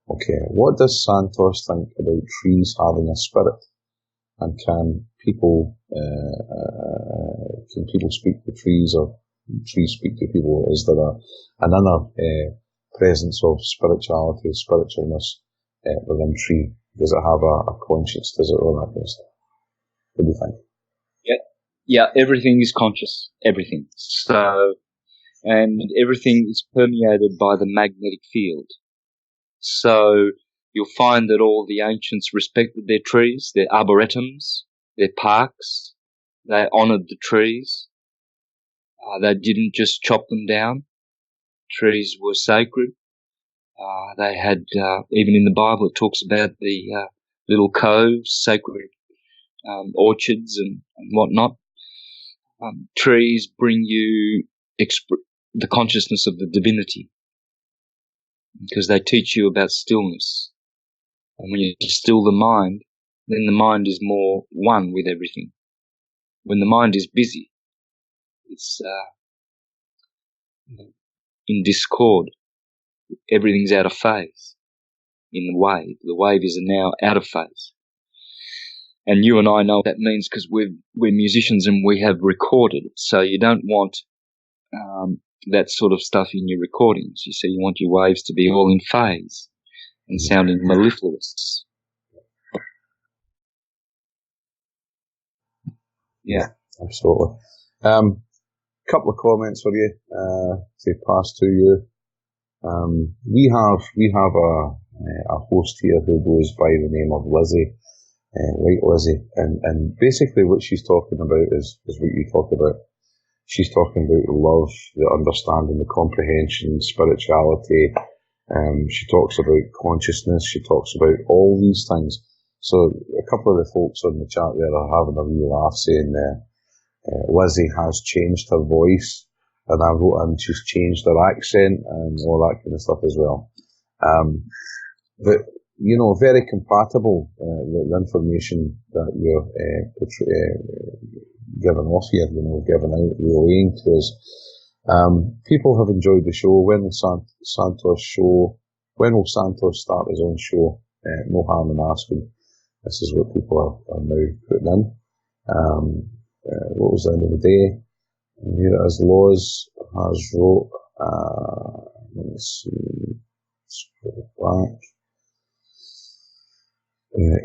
Okay, what does Santos think about trees having a spirit? And can people speak to trees, or trees speak to people? Is there an inner presence of spirituality, spiritualness within tree? Does it have a conscience? Does it all that kind of stuff? What do you think? Yeah, everything is conscious. Everything. So, and everything is permeated by the magnetic field. So you'll find that all the ancients respected their trees, their arboretums, their parks. They honoured the trees. They didn't just chop them down. Trees were sacred. They had, even in the Bible, it talks about the little coves, sacred orchards and whatnot. Trees bring you the consciousness of the divinity. because they teach you about stillness. And when you still the mind, then the mind is more one with everything. When the mind is busy, it's in discord. Everything's out of phase in the wave. The wave is now out of phase. And you and I know what that means because we're musicians and we have recorded. So you don't want that sort of stuff in your recordings. You see, you want your waves to be all in phase and sounding mellifluous. Yeah, absolutely. Couple of comments for you to pass to you. We have a host here who goes by the name of Lizzie, right, Lizzie, and basically what she's talking about is what you talk about. She's talking about love, the understanding, the comprehension, spirituality. She talks about consciousness. She talks about all these things. So a couple of the folks on the chat there are having a wee laugh saying Lizzie has changed her voice, and I wrote in she's changed her accent and all that kind of stuff as well. But, you know, very compatible, the information that you're giving off here, you know, giving out, relaying to us. People have enjoyed the show. When will Santos start his own show? No harm in asking. This is what people are now putting in. What was the end of the day? And here it is. Laws has wrote, let's see, scroll back.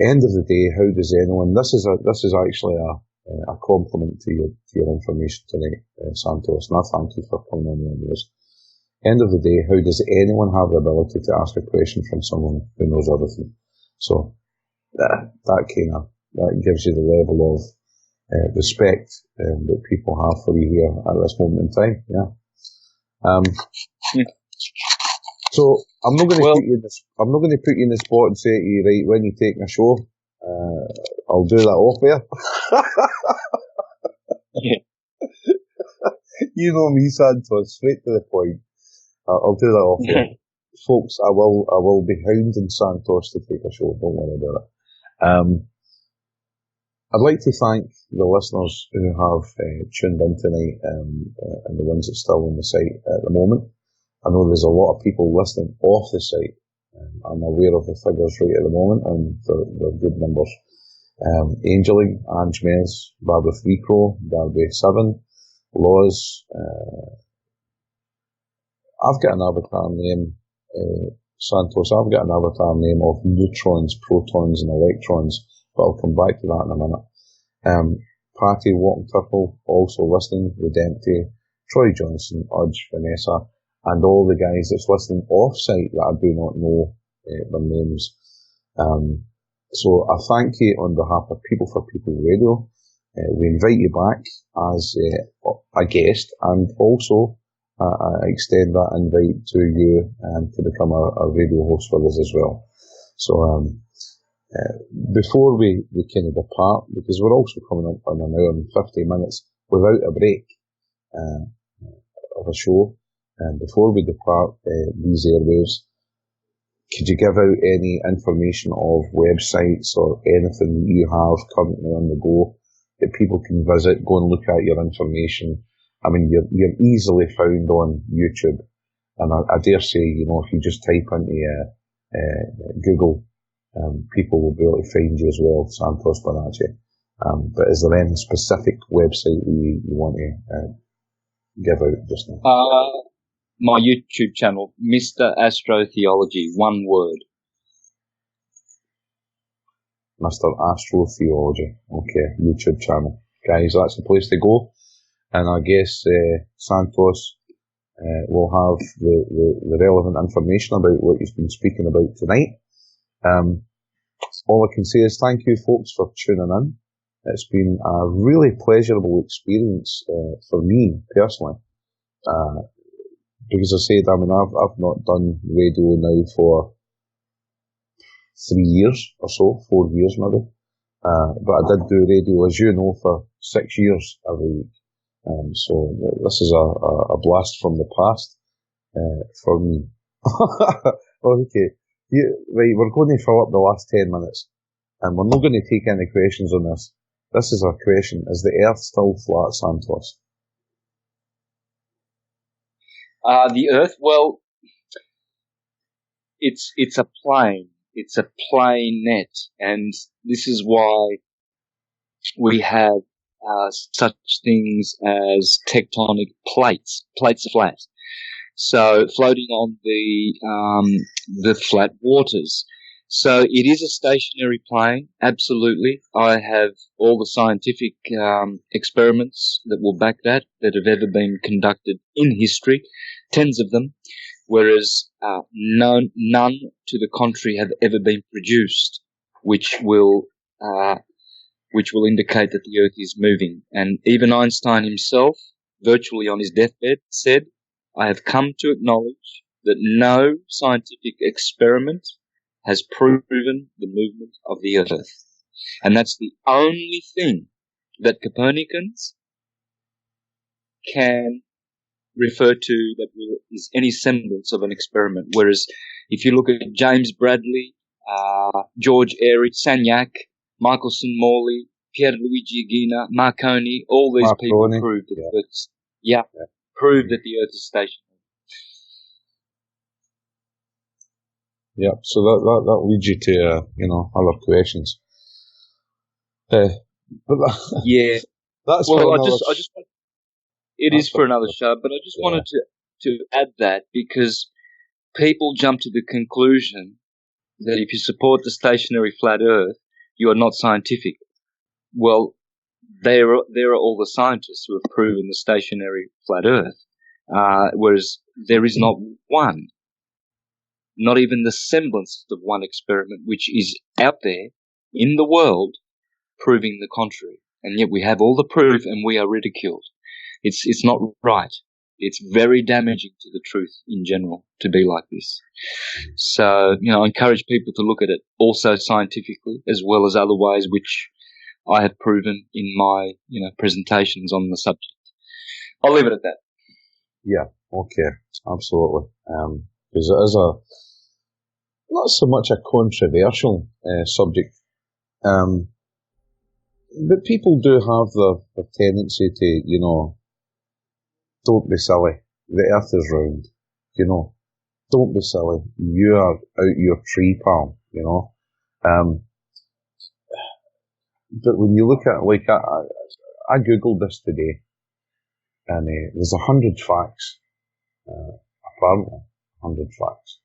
End of the day, how does anyone, this is actually a compliment to your information tonight, Santos, and I thank you for coming on this. End of the day, how does anyone have the ability to ask a question from someone who knows everything? So, that gives you the level of respect that people have for you here at this moment in time. Yeah. So I'm not going to put you in this. I'm not going to put you in the spot and say to you, right, when you take a show, I'll do that off air. Yeah. You know me, Santos, straight to the point. I'll do that off air. Folks, I will be hounding Santos to take a show. Don't worry about it. I'd like to thank the listeners who have tuned in tonight, and the ones that are still on the site at the moment. I know there's a lot of people listening off the site. I'm aware of the figures right at the moment, and they're good numbers. Angeling, Ange Mez, Barbara Freecrow, Darby 7, Laws. I've got an avatar name, Santos, I've got an avatar name of neutrons, protons and electrons, but I'll come back to that in a minute. Patty, Walton Turtle, also listening, Redempty, Troy Johnson, Udge, Vanessa, and all the guys that's listening off-site that I do not know their names. So I thank you on behalf of People for People Radio. We invite you back as a guest, and also I extend that invite to you to become a radio host for us as well. So before we kind of depart, because we're also coming up on an hour and 50 minutes without a break of a show, and before we depart these airwaves, could you give out any information of websites or anything that you have currently on the go that people can visit, go and look at your information? I mean, you're easily found on YouTube, and I dare say, you know, if you just type into Google, people will be able to find you as well, Santos Bonacci. But is there any specific website you want to give out just now? My YouTube channel, Mr. AstroTheology, one word. Mr. AstroTheology. Okay, YouTube channel. Guys, that's the place to go. And I guess Santos will have the relevant information about what he's been speaking about tonight. All I can say is thank you, folks, for tuning in. It's been a really pleasurable experience for me personally. Because I said, I mean, I've not done radio now for 3 years or so, 4 years maybe. But I did do radio, as you know, for 6 years every week. So this is a blast from the past for me. Okay. Right, we're going to fill up the last 10 minutes, and we're not going to take any questions on this. This is our question. Is the Earth still flat, Santos? The Earth, well, it's a plane. It's a planet, and this is why we have such things as tectonic plates. Plates are flat, so floating on the flat waters. So it is a stationary plane, absolutely. I have all the scientific experiments that will back that have ever been conducted in history, tens of them, whereas none to the contrary have ever been produced, which will indicate that the Earth is moving. And even Einstein himself, virtually on his deathbed, said, "I have come to acknowledge that no scientific experiment has proven the movement of the Earth." And that's the only thing that Copernicans can refer to that is any semblance of an experiment. Whereas if you look at James Bradley, George Airy, Sagnac, Michelson Morley, Pierluigi Gina, Marconi, all these people prove that the Earth prove that the Earth is stationary. Yeah, so that leads you to other questions. Yeah, that's well, it is for another show, but I just wanted to add that because people jump to the conclusion that if you support the stationary flat Earth, you are not scientific. Well, there are all the scientists who have proven the stationary flat Earth, whereas there is not one. Not even the semblance of one experiment which is out there in the world proving the contrary. And yet we have all the proof and we are ridiculed. It's not right. It's very damaging to the truth in general to be like this. So, I encourage people to look at it also scientifically as well as other ways which I have proven in my, presentations on the subject. I'll leave it at that. Yeah, okay, absolutely. Because it is not so much a controversial subject, but people do have the tendency to, don't be silly. The Earth is round. Don't be silly. You are out your tree, pal. But when you look at, like, I googled this today, and there's 100 facts. Apparently, 100 facts.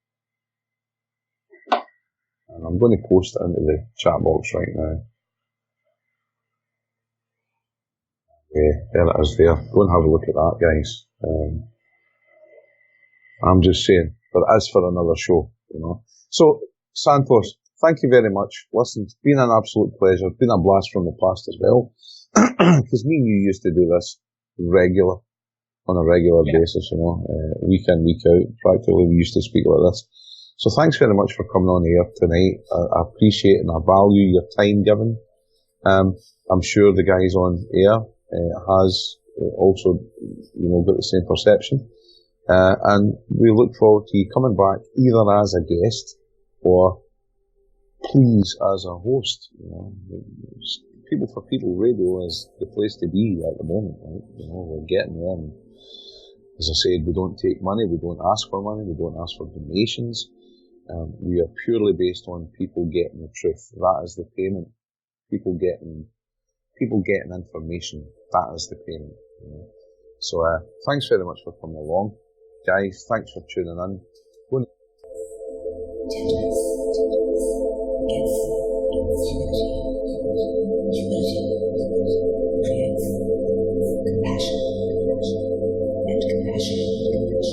And I'm going to post it into the chat box right now. There it is there. Go and have a look at that, guys. I'm just saying, but as for another show, So, Santos, thank you very much. Listen, it's been an absolute pleasure. It's been a blast from the past as well. Because me and you used to do this on a regular basis, week in, week out. Practically, we used to speak like this. So thanks very much for coming on here tonight. I appreciate and I value your time given. I'm sure the guys on air has also, got the same perception. And we look forward to you coming back either as a guest or please as a host. People for People Radio is the place to be at the moment, right? We're getting there. As I said, we don't take money, we don't ask for money, we don't ask for donations. We are purely based on people getting the truth. That is the payment. People getting information. That is the payment. So thanks very much for coming along, guys. Thanks for tuning in. Compassion, and compassion creates.